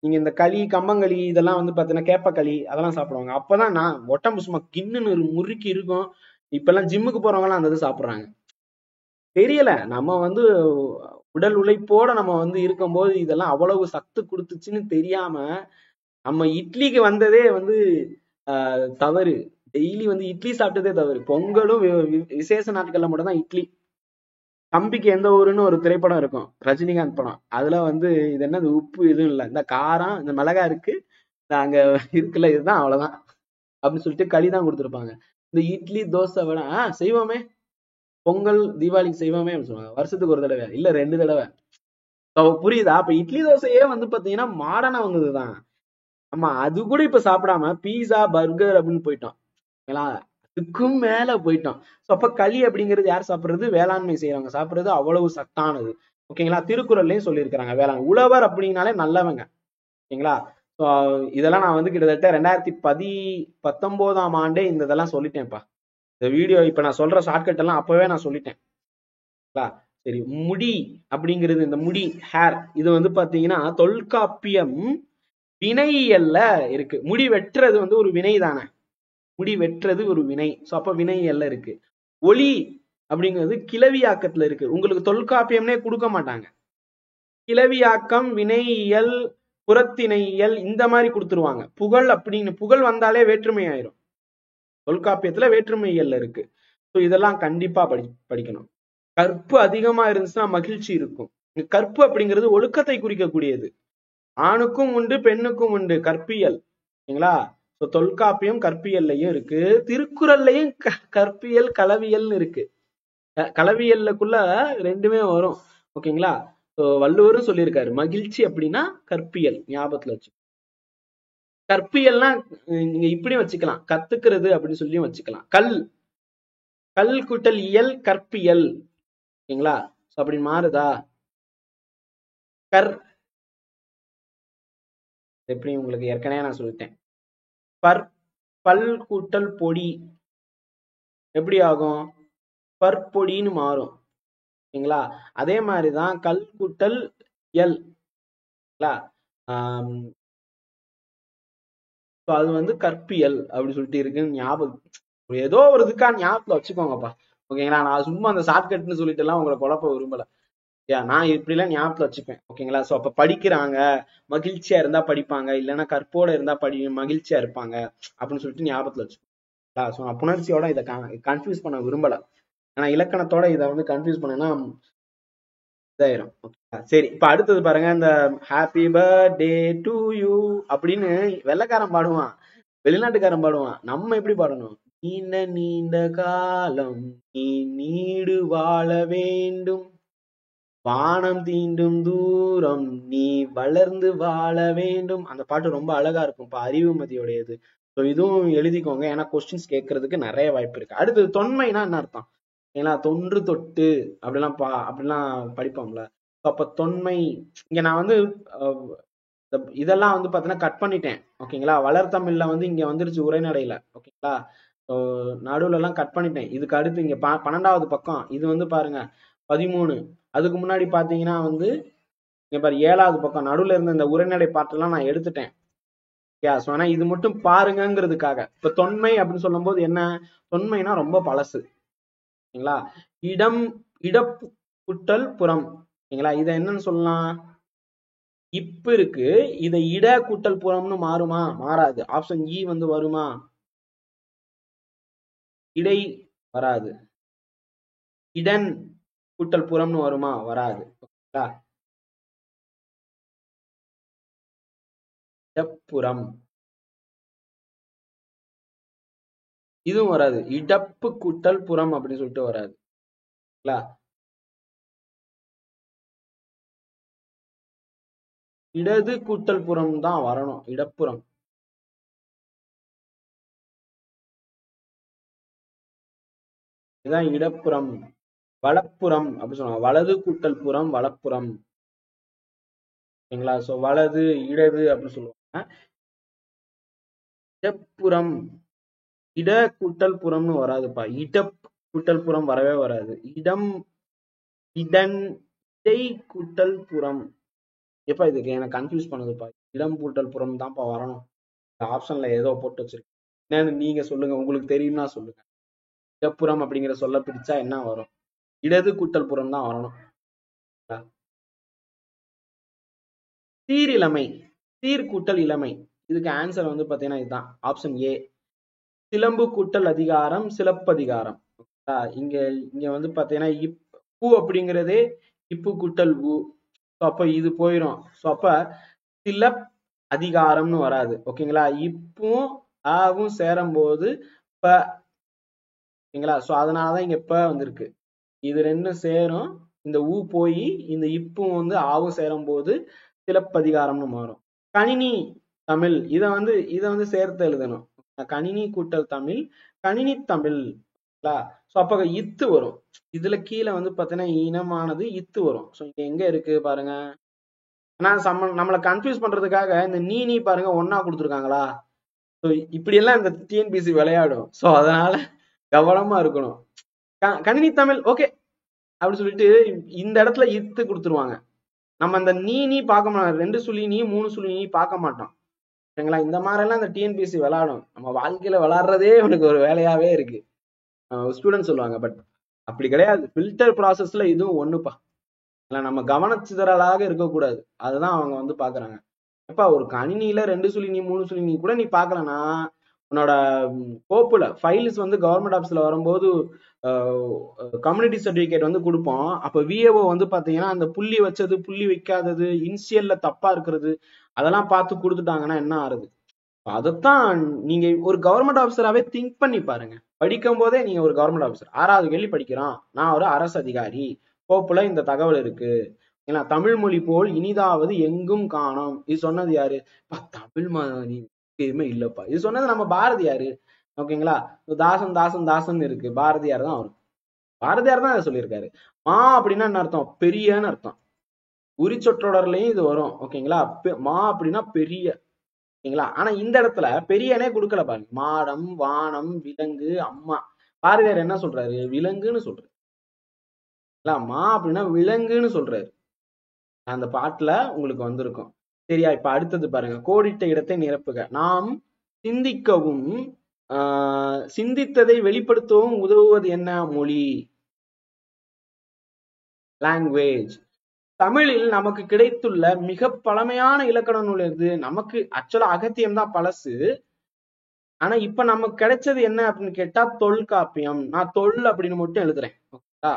நீங்க இந்த களி, கம்பங்களி இதெல்லாம் வந்து பாத்தீங்கன்னா கேப்பக்களி அதெல்லாம் சாப்பிடுவாங்க. அப்பதான் நான் உடம்பு சும்மா கிண்ணுன்னு முறுக்கி இருக்கும். இப்ப எல்லாம் ஜிம்முக்கு போறவங்க எல்லாம் அந்த இது சாப்பிடுறாங்க. தெரியல, நம்ம வந்து உடல் உழைப்போட நம்ம வந்து இருக்கும்போது இதெல்லாம் அவ்வளவு சத்து கொடுத்துச்சுன்னு தெரியாம நம்ம இட்லிக்கு வந்ததே வந்து தவறு. டெய்லி வந்து இட்லி சாப்பிட்டதே தவறு. பொங்கலும் விசேஷ நாட்கள்ல மட்டும் தான் இட்லி. தம்பிக்கு எந்த ஊருன்னு ஒரு திரைப்படம் இருக்கும், ரஜினிகாந்த் படம். அதுல வந்து இது என்னது உப்பு எதுவும் இல்லை, இந்த காரம் இந்த மிளகா இருக்கு, அங்க இருக்குல்ல இதுதான் அவ்வளவுதான் அப்படின்னு சொல்லிட்டு களி தான் கொடுத்துருப்பாங்க. இந்த இட்லி தோசை விட செய்வோமே, பொங்கல் தீபாவளிக்கு செய்வோமே அப்படின்னு சொல்லுவாங்க. வருஷத்துக்கு ஒரு தடவை இல்ல 2 தடவை. புரியுதா? அப்ப இட்லி தோசையே வந்து பாத்தீங்கன்னா மாடர்னா வந்ததுதான். ஆமா, அது கூட இப்ப சாப்பிடாம பீஸா பர்கர் அப்படின்னு போயிட்டோம். அதுக்கும் மேல போயிட்டோம். அப்ப களி அப்படிங்கிறது யார் சாப்பிடுறது? வேளாண்மை செய்யறவங்க சாப்பிடுறது. அவ்வளவு சத்தானது. ஓகேங்களா? திருக்குறள்லயும் சொல்லியிருக்கிறாங்க வேளாண் உழவர் அப்படின்னாலே நல்லவங்க. ஓகேங்களா? இதெல்லாம் நான் வந்து கிட்டத்தட்ட 2019ஆம் ஆண்டே இந்த இதெல்லாம் சொல்லிட்டேன்ப்பா. இந்த வீடியோ இப்ப நான் சொல்ற ஷார்ட்கட் எல்லாம் அப்பவே நான் சொல்லிட்டேன். சரி, முடி அப்படிங்கிறது, இந்த முடி ஹேர், இது வந்து பாத்தீங்கன்னா தொல்காப்பியம் வினையியல்ல இருக்கு. முடி வெட்டுறது வந்து ஒரு வினை தானே, முடி வெட்டுறது ஒரு வினை. சோ அப்ப வினையியல்ல இருக்கு. ஒளி அப்படிங்கிறது கிளவியாக்கத்துல இருக்கு. உங்களுக்கு தொல்காப்பியம்னே கொடுக்க மாட்டாங்க. கிளவியாக்கம், வினையியல், புறத்திணையியல் இந்த மாதிரி கொடுத்துருவாங்க. புகழ் அப்படின்னு புகழ் வந்தாலே வேற்றுமை ஆயிரும். தொல்காப்பியத்துல வேற்றுமையியல்ல இருக்கு. ஸோ இதெல்லாம் கண்டிப்பா படிக்கணும். கற்பு அதிகமா இருந்துச்சுன்னா மகிழ்ச்சி இருக்கும். கற்பு அப்படிங்கிறது ஒழுக்கத்தை குறிக்கக்கூடியது. ஆணுக்கும் உண்டு பெண்ணுக்கும் உண்டு கற்பியல். சரிங்களா? தொல்காப்பியம் கற்பியல்லையும் இருக்கு, திருக்குறள்லையும் கற்பியல் களவியல்னு இருக்கு. களவியல்லுக்குள்ள ரெண்டுமே வரும். ஓகேங்களா? வள்ளுவரும் சொல்லியிருக்காரு மகிழ்ச்சி அப்படின்னா கற்பியல், ஞாபகத்துல வச்சு. கற்பியல்னா நீங்க இப்படி வச்சுக்கலாம், கத்துக்கிறது அப்படின்னு சொல்லியும் வச்சுக்கலாம். கல் கூட்டல் இயல் கற்பியல். ஓகேங்களா? அப்படி மாறுதா? எப்படி உங்களுக்கு ஏற்கனவே நான் சொல்லிட்டேன். பல் கூட்டல் பொடி எப்படி ஆகும்? பற்பொடின்னு மாறும். ஓகேங்களா? அதே மாதிரிதான் கல் கூட்டல் எல். அது வந்து கற்பியல் அப்படி சொல்லிட்டு இருக்குன்னு ஞாபகம், ஏதோ ஒரு இதுக்கா ஞாபகத்துல வச்சுக்கோங்கப்பா. ஓகேங்களா? நான் சும்மா அந்த ஷார்ட்கட்னு சொல்லிட்டு எல்லாம் உங்களை குழப்ப விரும்பல. நான் இப்படி எல்லாம் ஞாபகத்துல வச்சுப்பேன். ஓகேங்களா? சோ அப்ப படிக்கிறாங்க, மகிழ்ச்சியா இருந்தா படிப்பாங்க, இல்லைன்னா கற்போட இருந்தா மகிழ்ச்சியா இருப்பாங்க அப்படின்னு சொல்லிட்டு ஞாபகத்துல வச்சுக்கோங்க. சோ நான் புணர்ச்சியோட இதை கன்ஃபியூஸ் பண்ண விரும்பல. ஆனா இலக்கணத்தோட இதை வந்து கன்ஃபியூஸ் பண்ணனா இதாயிரும். சரி, இப்ப அடுத்தது பாருங்க. இந்த ஹாப்பி பர்த்டே டு யூ அப்படின்னு வெள்ளைக்காரன் பாடுவான், வெளிநாட்டுக்காரன் பாடுவான். நம்ம எப்படி பாடணும்? நீண்ட நீண்ட காலம் நீ நீடு வாழ வேண்டும், வானம் தீண்டும் தூரம் நீ வளர்ந்து வாழ வேண்டும். அந்த பாட்டு ரொம்ப அழகா இருக்கும். இப்ப அறிவுமதியோடையது. ஸோ இதுவும் எழுதிக்கோங்க, ஏன்னா கொஸ்டின்ஸ் கேட்கறதுக்கு நிறைய வாய்ப்பு இருக்கு. அடுத்தது தொன்மைனா என்ன அர்த்தம்? ஏன்னா தொன்று தொட்டு அப்படிலாம் படிப்போம்ல. அப்ப தொன்மை, இங்க நான் வந்து இதெல்லாம் வந்து பாத்தீங்கன்னா கட் பண்ணிட்டேன். ஓகேங்களா? வளர்த்தமிழ்ல வந்து இங்க வந்துருச்சு உரைநடையில. ஓகேங்களா? நடுவுல எல்லாம் கட் பண்ணிட்டேன். இதுக்கு அடுத்து இங்க 12வது பக்கம் இது வந்து பாருங்க 13. அதுக்கு முன்னாடி பாத்தீங்கன்னா வந்து இங்க பாரு 7வது பக்கம். நடுவுல இருந்த இந்த உரைநடை பாட்டெல்லாம் நான் எடுத்துட்டேன். ஆனா இது மட்டும் பாருங்கிறதுக்காக. இப்ப தொன்மை அப்படின்னு சொல்லும் போது என்ன? தொன்மைனா ரொம்ப பழசு. ஓகேங்களா? இடப்பு குட்டல் புறம். ஓகேங்களா? இதை என்னன்னு சொல்லலாம்? இப்ப இருக்கு, இதை இட கூட்டல் புறம்னு மாறுமா? மாறாது. ஆப்ஷன் இ வந்து வருமா? இடை வராது. இடன் கூட்டல் புறம்னு வருமா? வராது. ஓகேங்களா? இடப்புறம் இதுவும் வராது. இடப்பு கூட்டல் புறம் அப்படின்னு சொல்லிட்டு வராது. இடது கூட்டல் புறம் தான் வரணும், இடப்புறம். இதுதான் இடப்புறம். வலப்புறம் அப்படி சொல்லுவாங்க. வலது கூட்டல் புறம் வலப்புறம். ஓகேங்களா? சோ வலது இடது அப்படின்னு சொல்லுவாங்க. இடப்புறம் இட கூட்டல் புறம்னு வராதுப்பா. இடப் கூட்டல் புறம் வரவே வராது. இடம் இடன் இடை கூட்டல் புறம். எப்ப இதுக்கு எனக்கு கன்ஃபியூஸ் பண்ணுதுப்பா. இடம் கூட்டல் புறம் தான்ப்பா வரணும். ஆப்ஷன்ல ஏதோ போட்டு வச்சிருக்கேன். என்னன்னு நீங்க சொல்லுங்க, உங்களுக்கு தெரியும்னா சொல்லுங்க. இடப்புறம் அப்படிங்கிற சொல்ல பிடிச்சா என்ன வரும்? இடது கூட்டல் புறம் தான் வரணும். சீரிழமை, சீர் கூட்டல் இளமை. இதுக்கு ஆன்சர் வந்து பாத்தீங்கன்னா இதுதான், ஆப்ஷன் ஏ. சிலம்பு கூட்டல் அதிகாரம் சிலப்பதிகாரம். இங்க இங்க வந்து பாத்தீங்கன்னா இப்பு அப்படிங்கிறதே இப்பு கூட்டல் உ. அப்ப இது போயிடும். சோ அப்ப சிலப் அதிகாரம்னு வராது. ஓகேங்களா? இப்பும் ஆவும் சேரும் போது ப. ஓகேங்களா? சோ அதனாலதான் இங்க ப வந்திருக்கு. இது ரெண்டும் சேரும், இந்த ஊ போய் இந்த இப்பும் வந்து ஆவும் சேரும் போது சிலப்பதிகாரம்னு மாறும். கணினி தமிழ், இத வந்து சேர்த்து எழுதணும். கணினி கூட்டல் தமிழ், கணினி தமிழ். சோ அப்ப இத்து வரும். இதுல கீழே வந்து பாத்தீங்கன்னா இனமானது இத்து வரும். சோ இங்க எங்க இருக்கு பாருங்க. ஆனா நம்மளை கன்ஃபியூஸ் பண்றதுக்காக இந்த நீ பாருங்க ஒன்னா கொடுத்துருக்காங்களா. ஸோ இப்படி எல்லாம் இந்த டிஎன்பிசி விளையாடும். ஸோ அதனால கவனமா இருக்கணும். கணினி தமிழ் ஓகே அப்படின்னு சொல்லிட்டு இந்த இடத்துல இத்து கொடுத்துருவாங்க. நம்ம அந்த நீ பார்க்க மாட்டோம், 2 சுழி நீ 3 சுழி நீ பார்க்க மாட்டோம். சரிங்களா? இந்த மாதிரி எல்லாம் இந்த டிஎன்பிசி விளையாடும். நம்ம வாழ்க்கையில விளையாடுறதே உனக்கு ஒரு வேலையாவே இருக்கு ஸ்டூடெண்ட் சொல்லுவாங்க. பட் அப்படி கிடையாது. ஃபில்டர் ப்ராசஸ்ல இதுவும் ஒண்ணுப்பா. நம்ம கவனச்சிதறலாக இருக்கக்கூடாது. அதுதான் அவங்க வந்து பாக்குறாங்க. எப்பா ஒரு கணினியில 2 சுழி நீ 3 சுழி நீ கூட நீ பாக்கலன்னா உன்னோட கோப்புல ஃபைல்ஸ் வந்து கவர்மெண்ட் ஆஃபீஸ்ல வரும்போது கம்யூனிட்டி சர்டிபிகேட் வந்து கொடுப்போம். அப்ப விஏஓ வந்து பாத்தீங்கன்னா அந்த புள்ளி வச்சது புள்ளி வைக்காதது இனிஷியல்ல தப்பா இருக்கிறது அதெல்லாம் பார்த்து கொடுத்துட்டாங்கன்னா என்ன ஆறுது. அதைத்தான் நீங்க ஒரு கவர்மெண்ட் ஆஃபீஸராகவே திங்க் பண்ணி பாருங்க. படிக்கும் போதே நீங்க ஒரு கவர்மெண்ட் ஆஃபீஸர் 6வது கேள்வி படிக்கிறோம், நான் ஒரு அரசு அதிகாரி, கோப்புல இந்த தகவல் இருக்கு. ஏன்னா தமிழ் மொழி போல் இனிதாவது எங்கும் காணோம். இது சொன்னது யாரு? தமிழ் மொழி எதுவுமே இல்லப்பா. இது சொன்னது நம்ம பாரதியாரு. ஓகேங்களா? தாசன் தாசன் தாசன் இருக்கு, பாரதியார் தான் வரும். பாரதியார் தான் அதை சொல்லியிருக்காரு. மா அப்படின்னா என்ன அர்த்தம்? பெரியன்னு அர்த்தம். உரிச்சொற்றொடர்லயும் இது வரும். ஓகேங்களா? மா அப்படின்னா பெரிய. ஓகேங்களா? ஆனா இந்த இடத்துல பெரியனே கொடுக்கல பாருங்க. மாடம், வானம், விலங்கு, அம்மா. பாரதியார் என்ன சொல்றாரு? விலங்குன்னு சொல்றாரு. மா அப்படின்னா விலங்குன்னு சொல்றாரு. அந்த பாட்டுல உங்களுக்கு வந்திருக்கும். சரியா? இப்ப அடுத்தது பாருங்க. கோடிட்ட இடத்தை நிரப்புக. நாம் சிந்திக்கவும் சிந்தித்ததை வெளிப்படுத்தவும் உதவுவது என்ன? மொழி, லாங்குவேஜ். தமிழில் நமக்கு கிடைத்துள்ள மிக பழமையான இலக்கண நூல் எது? நமக்கு ஆக்சுவலா அகத்தியம் தான் பழசு. ஆனா இப்ப நமக்கு கிடைச்சது என்ன அப்படின்னு கேட்டா தொல்காப்பியம். நான் தொல் அப்படின்னு மட்டும் எழுதுறேன். ஓகேங்களா?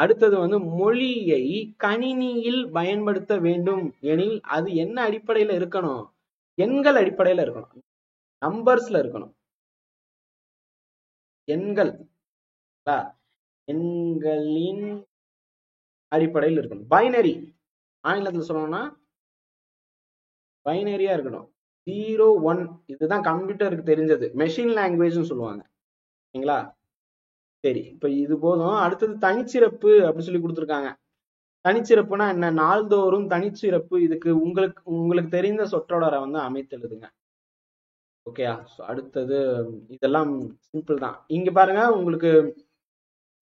அடுத்தது வந்து மொழியை கணினியில் பயன்படுத்த வேண்டும் எனில் அது என்ன அடிப்படையில இருக்கணும்? எண்கள் அடிப்படையில இருக்கணும், நம்பர்ஸ்ல இருக்கணும். எண்கள், எண்களின் அடிப்படையில் இருக்கணும். பைனரி, ஆங்கிலத்துல சொல்லணும்னா பைனரியா இருக்கணும். 0 1. இதுதான் கம்ப்யூட்டருக்கு தெரிஞ்சது, மெஷின் லாங்குவேஜ்னு சொல்லுவாங்க. சரிங்களா? சரி, இப்ப இது போதும். அடுத்தது தனிச்சிறப்பு அப்படின்னு சொல்லி கொடுத்துருக்காங்க. தனிச்சிறப்புனா என்ன? நாள்தோறும் தனிச்சிறப்பு. இதுக்கு உங்களுக்கு தெரிந்த சொற்றொடரை வந்து அமைத்து எழுதுங்க. ஓகேயா? அடுத்தது இதெல்லாம் சிம்பிள் தான். இங்க பாருங்க, உங்களுக்கு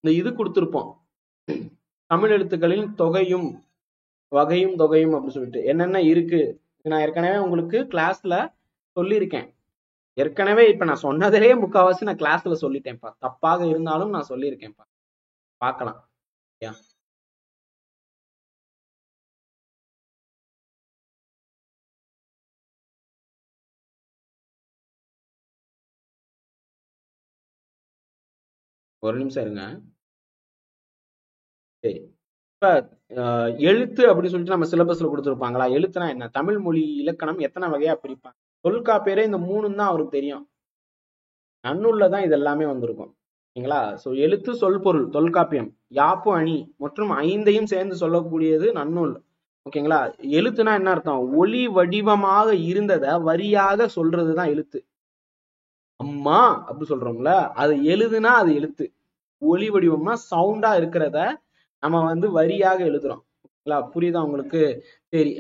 இந்த இது கொடுத்துருப்போம், தமிழ் எழுத்துக்களின் தொகையும் வகையும் தொகையும் அப்படின்னு சொல்லிட்டு என்னென்ன இருக்கு. நான் ஏற்கனவே உங்களுக்கு கிளாஸ்ல சொல்லியிருக்கேன். ஏற்கனவே இப்ப நான் சொன்னதிலேயே முக்கால்வாசி நான் கிளாஸ்ல சொல்லிட்டேன்ப்பா. தப்பாக இருந்தாலும் நான் சொல்லியிருக்கேன்ப்பா. பார்க்கலாம். ஒரு நிமிஷம் இருங்க. சரி, இப்ப எழுத்து அப்படின்னு சொல்லிட்டு நம்ம சிலபஸ்ல கொடுத்துருப்பாங்களா? எழுத்துனா என்ன? தமிழ் மொழி இலக்கணம் எத்தனை வகையா பிரிப்பாங்க? தொல்காப்பியரே இந்த 3 தான் அவருக்கு தெரியும். நன்னூல்ல தான் இது எல்லாமே வந்திருக்கும். சரிங்களா? சோ எழுத்து, சொல், பொருள் தொல்காப்பியம், யாப்பு, அணி மற்றும் 5ஐயும் சேர்ந்து சொல்லக்கூடியது நன்னூல். ஓகேங்களா? எழுத்துனா என்ன அர்த்தம்? ஒளி வடிவமாக இருந்ததை வரியாக சொல்றதுதான் எழுத்து. அம்மா அப்படி சொல்றோம்ல, அது எழுதுனா அது எழுத்து. ஒளி வடிவம்னா சவுண்டா இருக்கிறத நம்ம வந்து வரியாக எழுதுறோம். புரியுதா உங்களுக்கு? சரி,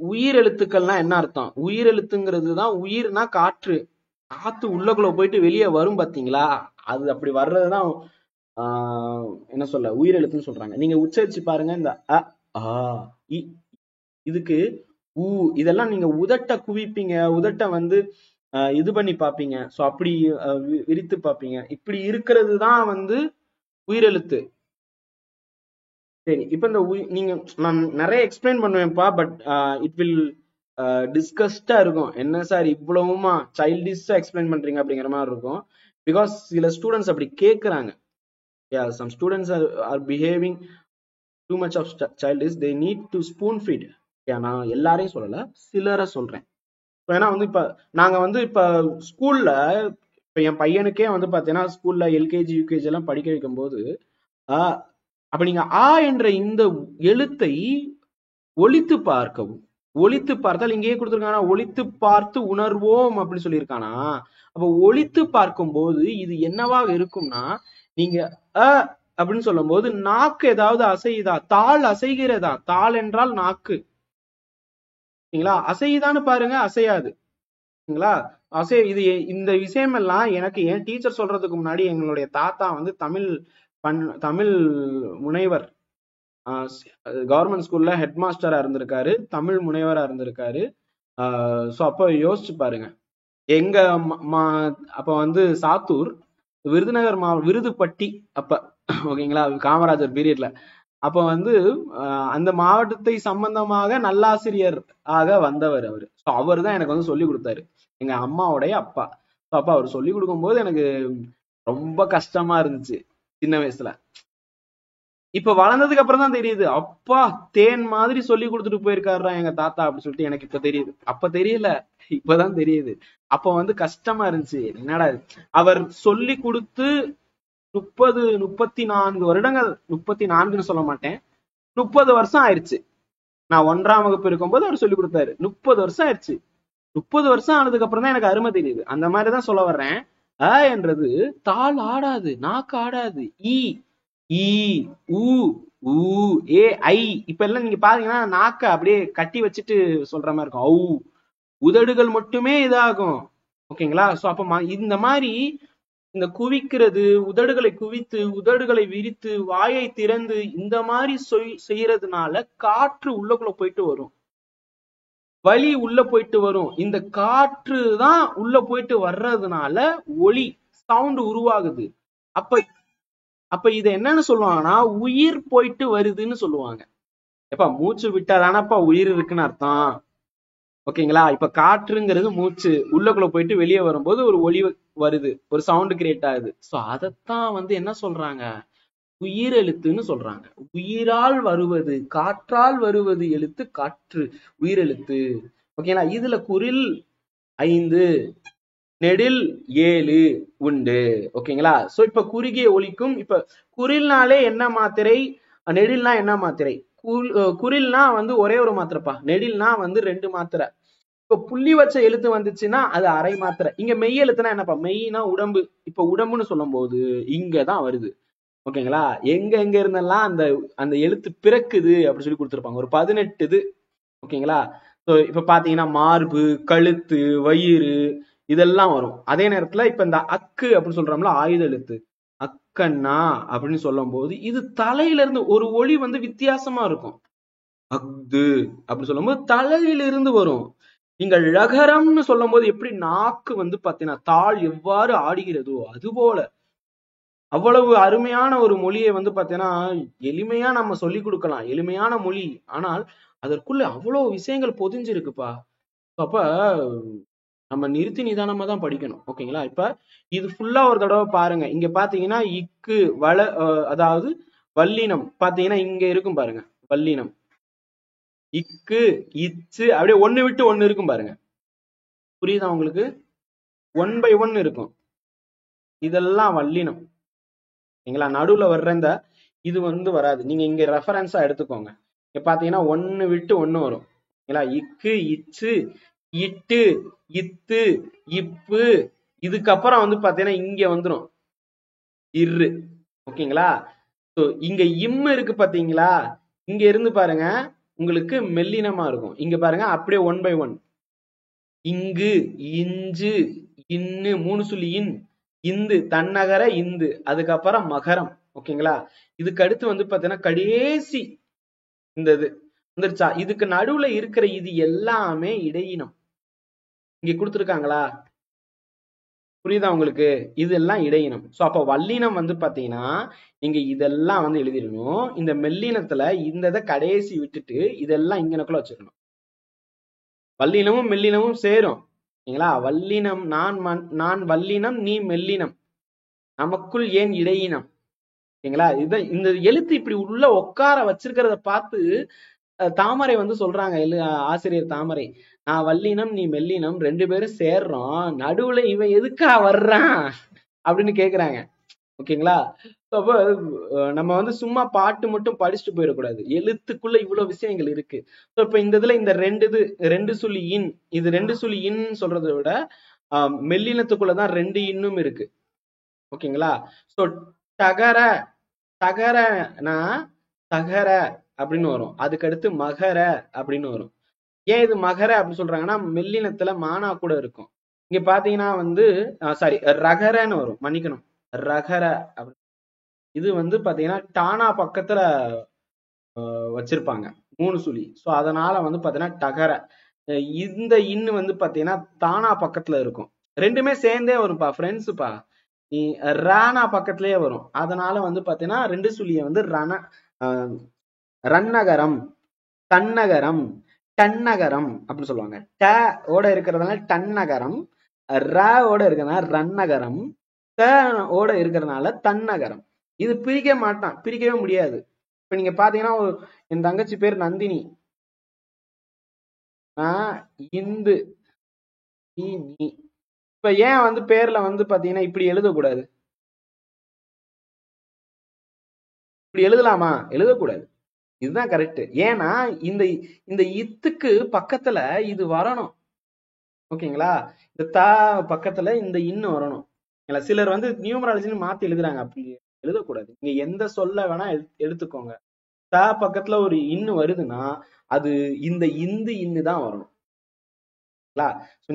உயிர் எழுத்துக்கள்னா என்ன அர்த்தம்? உயிர் எழுத்துங்கிறது தான், உயிர்னா காற்று. காத்து உள்ளக்குள்ள போயிட்டு வெளியே வரும் பாத்தீங்களா? அது அப்படி வர்றதுதான் என்ன சொல்ல உயிர் எழுத்துன்னு சொல்றாங்க. நீங்க உச்சரிச்சு பாருங்க. இந்த அ, ஆ, இ, இதுக்கு ஊ இதெல்லாம் நீங்க உதட்ட குவிப்பீங்க, உதட்ட வந்து இது பண்ணி பாப்பீங்க. சோ அப்படி விரித்து பாப்பீங்க. இப்படி இருக்கிறது தான் வந்து உயிரெழுத்து. சரி, இப்ப இந்த நீங்க நான் நிறைய எக்ஸ்பிளைன் பண்ணுவேன்ப்பா, பட் இட் வில் டிஸ்கஸ்டா இருக்கும். என்ன சார் இவ்வளவுமா சைல்டிஷா எக்ஸ்பிளைன் பண்றீங்க அப்படிங்கிற மாதிரி இருக்கும். பிகாஸ் சில ஸ்டூடெண்ட்ஸ் அப்படி கேட்கறாங்க. Some students are behaving too much of childish, they need to spoon feed. நான் எல்லாரையும் சொல்லல, சிலரை சொல்றேன். ஏன்னா வந்து இப்ப நாங்க வந்து இப்ப ஸ்கூல்ல இப்ப என் பையனுக்கே வந்து பாத்தீங்கன்னா ஸ்கூல்ல எல்கேஜி யூகேஜி எல்லாம் படிக்க வைக்கும் போது அப்ப நீங்க ஆ என்ற இந்த எழுத்தை ஒலித்து பார்க்கவும், ஒலித்து பார்த்தால் இங்கேயே கொடுத்திருக்கானா ஒலித்து பார்த்து உணர்வோம் அப்படின்னு சொல்லியிருக்கானா. அப்ப ஒலித்து பார்க்கும் போது இது என்னவாக இருக்கும்னா, நீங்க அ அப்படின்னு சொல்லும் போது நாக்கு ஏதாவது அசையுதா, தாள் அசைகிறதா, தாள் என்றால் நாக்கு, சரிங்களா, அசையுதான்னு பாருங்க, அசையாது, சரிங்களா. இது இந்த விஷயம் எல்லாம் எனக்கு என் டீச்சர் சொல்றதுக்கு முன்னாடி எங்களுடைய தாத்தா வந்து தமிழ் முனைவர், கவர்மெண்ட் ஸ்கூல்ல ஹெட் மாஸ்டரா இருந்திருக்காரு, தமிழ் முனைவரா இருந்திருக்காரு. சோ அப்ப யோசிச்சு பாருங்க, எங்க அப்ப வந்து சாத்தூர் விருதுநகர் விருதுப்பட்டி அப்ப, ஓகேங்களா, காமராஜர் பீரியட்ல. அப்ப வந்து அந்த மாவட்டத்தை சம்பந்தமாக நல்லாசிரியர் ஆக வந்தவர் அவரு. ஸோ அவர் தான் எனக்கு வந்து சொல்லி கொடுத்தாரு, எங்க அம்மாவுடைய அப்பா. ஸோ அப்ப அவர் சொல்லி கொடுக்கும் போது எனக்கு ரொம்ப கஷ்டமா இருந்துச்சு சின்ன வயசுல. இப்ப வளர்ந்ததுக்கு அப்புறம் தான் தெரியுது, அப்பா தேன் மாதிரி சொல்லி கொடுத்துட்டு போயிருக்காருடா எங்க தாத்தா அப்படின்னு சொல்லிட்டு எனக்கு இப்ப தெரியுது. அப்ப தெரியல, இப்பதான் தெரியுது. அப்ப வந்து கஷ்டமா இருந்துச்சு, என்னடா அவர் சொல்லி கொடுத்து 34 வருடங்கள், 34ன்னு சொல்ல மாட்டேன், 30 வருஷம் ஆயிடுச்சு. நான் 1ஆம் வகுப்பு இருக்கும்போது அவர் சொல்லி கொடுத்தாரு, 30 வருஷம் ஆயிடுச்சு. 30 வருஷம் ஆனதுக்கு அப்புறம் தான் எனக்கு அருமை தெரியுது. அந்த மாதிரிதான் சொல்ல வர்றேன். அ என்றது தாள் ஆடாது, நாக்கு ஆடாது. ஈ ஈ ஊ ஊ ஏ ஐ. இப்ப எல்லாம் நீங்க பாத்தீங்கன்னா நாக்க அப்படியே கட்டி வச்சுட்டு சொல்ற மாதிரி இருக்கும். ஔ, உதடுகள் மட்டுமே இதாகும், ஓகேங்களா. சோ அப்ப இந்த மாதிரி இந்த குவிக்கிறது, உதடுகளை குவித்து உதடுகளை விரித்து வாயை திறந்து இந்த மாதிரி செய்யறதுனால காற்று உள்ளக்குள்ள போயிட்டு வரும், வலி உள்ள போயிட்டு வரும். இந்த காற்று தான் உள்ள போயிட்டு வர்றதுனால ஒலி சவுண்ட் உருவாகுது. அப்ப அப்ப இத என்னன்னு சொல்லுவாங்கன்னா உயிர் போயிட்டு வருதுன்னு சொல்லுவாங்க. எப்ப மூச்சு விட்டாதானப்பா உயிர் இருக்குன்னு அர்த்தம், ஓகேங்களா. இப்ப காற்றுங்கிறது மூச்சு உள்ளக்குள்ள போயிட்டு வெளியே வரும்போது ஒரு ஒலி வருது, ஒரு சவுண்ட் கிரியேட் ஆகுது. சோ அதத்தான் வந்து என்ன சொல்றாங்க, உயிர் எழுத்துன்னு சொல்றாங்க. உயிரால் வருவது, காற்றால் வருவது எழுத்து காற்று, உயிரெழுத்து, ஓகேங்களா. இதுல குறில் 5 நெடில் 7 உண்டு, ஓகேங்களா. சோ இப்ப குறுகிய ஒலிக்கும், இப்ப குறில்னாலே என்ன மாத்திரை, நெடில்னா என்ன மாத்திரை. குறில்னா வந்து ஒரே ஒரு மாத்திரைப்பா, நெடில்னா வந்து 2 மாத்திரை. இப்ப புள்ளி வச்ச எழுத்து வந்துச்சுன்னா அது அரை மாத்திரை. இங்க மெய் எழுத்துனா என்னப்பா, மெய்னா உடம்பு. இப்ப உடம்புன்னு சொல்லும் போது இங்கதான் வருது, ஓகேங்களா. எங்க இருந்தெல்லாம் அந்த அந்த எழுத்து பிறக்குது அப்படி சொல்லி கொடுத்துருப்பாங்க, ஒரு 18 இது, ஓகேங்களா. இப்ப பாத்தீங்கன்னா மார்பு, கழுத்து, வயிறு இதெல்லாம் வரும். அதே நேரத்துல இப்ப இந்த அக்கு அப்படின்னு சொல்றோம்ல, ஆயுத எழுத்து, அக்கண்ணா அப்படின்னு சொல்லும் போது இது தலையில இருந்து ஒரு ஒளி வந்து வித்தியாசமா இருக்கும். அக்து அப்படின்னு சொல்லும் போது தலையிலிருந்து வரும். நீங்கள் ழகரம்னு சொல்லும் போது எப்படி நாக்கு வந்து பாத்தீங்கன்னா தாள் எவ்வாறு ஆடுகிறதோ அது போல அவ்வளவு அருமையான ஒரு மொழியை வந்து பாத்தீங்கன்னா எளிமையா நம்ம சொல்லி கொடுக்கலாம், எளிமையான மொழி. ஆனால் அதற்குள்ள அவ்வளவு விஷயங்கள் பொதிஞ்சிருக்குப்பா. அப்ப நம்ம நிறுத்தி நிதானமா தான் படிக்கணும், ஓகேங்களா. இப்ப இது ஃபுல்லா ஒரு தடவை பாருங்க. இங்க பாத்தீங்கன்னா இக்கு அதாவது வல்லினம் பாத்தீங்கன்னா இங்க இருக்கும் பாருங்க, வல்லினம் இக்கு இச்சு அப்படியே ஒண்ணு விட்டு ஒண்ணு இருக்கும் பாருங்க, புரியுதா உங்களுக்கு, 1 by 1 இருக்கும். இதெல்லாம் வல்லினம், சரிங்களா. நடுவுல வர்ற இந்த இது வந்து வராது, நீங்க இங்க ரெஃபரன்ஸா எடுத்துக்கோங்க. இங்க பாத்தீங்கன்னா 1 விட்டு 1 வரும், சரிங்களா. இக்கு இச்சு இட்டு இத்து இப்பு. இதுக்கப்புறம் வந்து பாத்தீங்கன்னா இங்க வந்துடும் இரு, ஓகேங்களா. இங்க இம்மு இருக்கு பாத்தீங்களா, இங்க இருந்து பாருங்க உங்களுக்கு மெல்லினமா இருக்கும். இங்க பாருங்க அப்படியே 1 by 1, இங்கு இஞ்சு இன்னு 3 சொல்லி இன், இந்து தன்னகர இந்து, அதுக்கப்புறம் மகரம், ஓகேங்களா. இதுக்கு அடுத்து வந்து பாத்தீங்கன்னா கடைசி இந்த இது வந்துருச்சா? இதுக்கு நடுவுல இருக்கிற இது எல்லாமே இடையினம். இங்க கொடுத்துருக்காங்களா? புரியுதா உங்களுக்கு? இதெல்லாம் இடையினம். சோ அப்ப வல்லினம் வந்து பாத்தீங்கன்னா நீங்க இதெல்லாம் வந்து எழுதிடணும். இந்த மெல்லினத்துல இந்த இதை கடைசி விட்டுட்டு இதெல்லாம் இங்கனக்குள்ள வச்சிடணும். வல்லினமும் மெல்லினமும் சேரும். சரிங்களா? வல்லினம் நான் வல்லினம் நீ மெல்லினம் நமக்குள் ஏன் இடையினம். சரிங்களா? இந்த எழுத்து இப்படி உள்ள உட்கார வச்சிருக்கிறத பார்த்து தாமரை வந்து சொல்றாங்க, ஆசிரியர் தாமரை, நான் வல்லினம் நீ மெல்லினம் 2 பேரும் சேர்றோம், நடுவுல இவன் எதுக்கா வர்றான் அப்படின்னு கேக்குறாங்க. ஓகேங்களா? அப்ப நம்ம வந்து சும்மா பாட்டு மட்டும் படிச்சுட்டு போயிடக்கூடாது, எழுத்துக்குள்ள இவ்வளவு விஷயங்கள் இருக்கு. இப்ப இந்த இதுல இந்த 2 சுழி இன், இது 2 சுழி இன் சொல்றதை விட மெல்லினத்துக்குள்ளதான் 2 இன்னும் இருக்கு. ஓகேங்களா? சோ தகர, தகரனா தகர அப்படின்னு வரும், அதுக்கு அடுத்து மகர அப்படின்னு வரும். ஏன் இது மகர அப்படின்னு சொல்றாங்கன்னா மெல்லினத்துல மானா கூட இருக்கும். இங்க பாத்தீங்கன்னா வந்து சாரி ரகரன்னு வரும், மன்னிக்கணும், ரகர. இது வந்து பாத்தீங்கன்னா டானா பக்கத்துல வச்சிருப்பாங்க 3 சுழி. சோ அதனால வந்து பாத்தீங்கன்னா டகர. இந்த இன்னு வந்து பாத்தீங்கன்னா தானா பக்கத்துல இருக்கும். ரெண்டுமே சேர்ந்தே வரும்பா ஃப்ரெண்ட்ஸுப்பா. நீ ரானா பக்கத்திலேயே வரும். அதனால வந்து பாத்தீங்கன்னா 2 சுழிய வந்து ரன்னகரம், தன்னகரம், டன்னகரம் அப்படின்னு சொல்லுவாங்க. ட ஓட இருக்கிறதுனால டன்னகரம், ர ஓட இருக்கிறதுனால ரன்னகரம், த ஓட இருக்கிறதுனால தன்னகரம். இது பிரிக்கவே முடியாது. இப்ப நீங்க பாத்தீங்கன்னா என் தங்கச்சி பேர் நந்தினி, இந்து, இப்ப ஏன் வந்து பேர்ல வந்து பாத்தீங்கன்னா இப்படி எழுதக்கூடாது? இப்படி எழுதலாமா? எழுதக்கூடாது. இதுதான் கரெக்ட். ஏன்னா இந்த இந்த இத்துக்கு பக்கத்துல இது வரணும். ஓகேங்களா? இந்த த பக்கத்துல இந்த இன்னு வரணும். சிலர் வந்து நியூமராலஜின்னு மாத்தி எழுதுறாங்க, அப்படி எழுதக்கூடாது. நீங்க எந்த சொல்ல வேணா எடுத்துக்கோங்க, த பக்கத்துல ஒரு இன்னு வருதுன்னா அது இந்த இன்னு தான் வரணும்.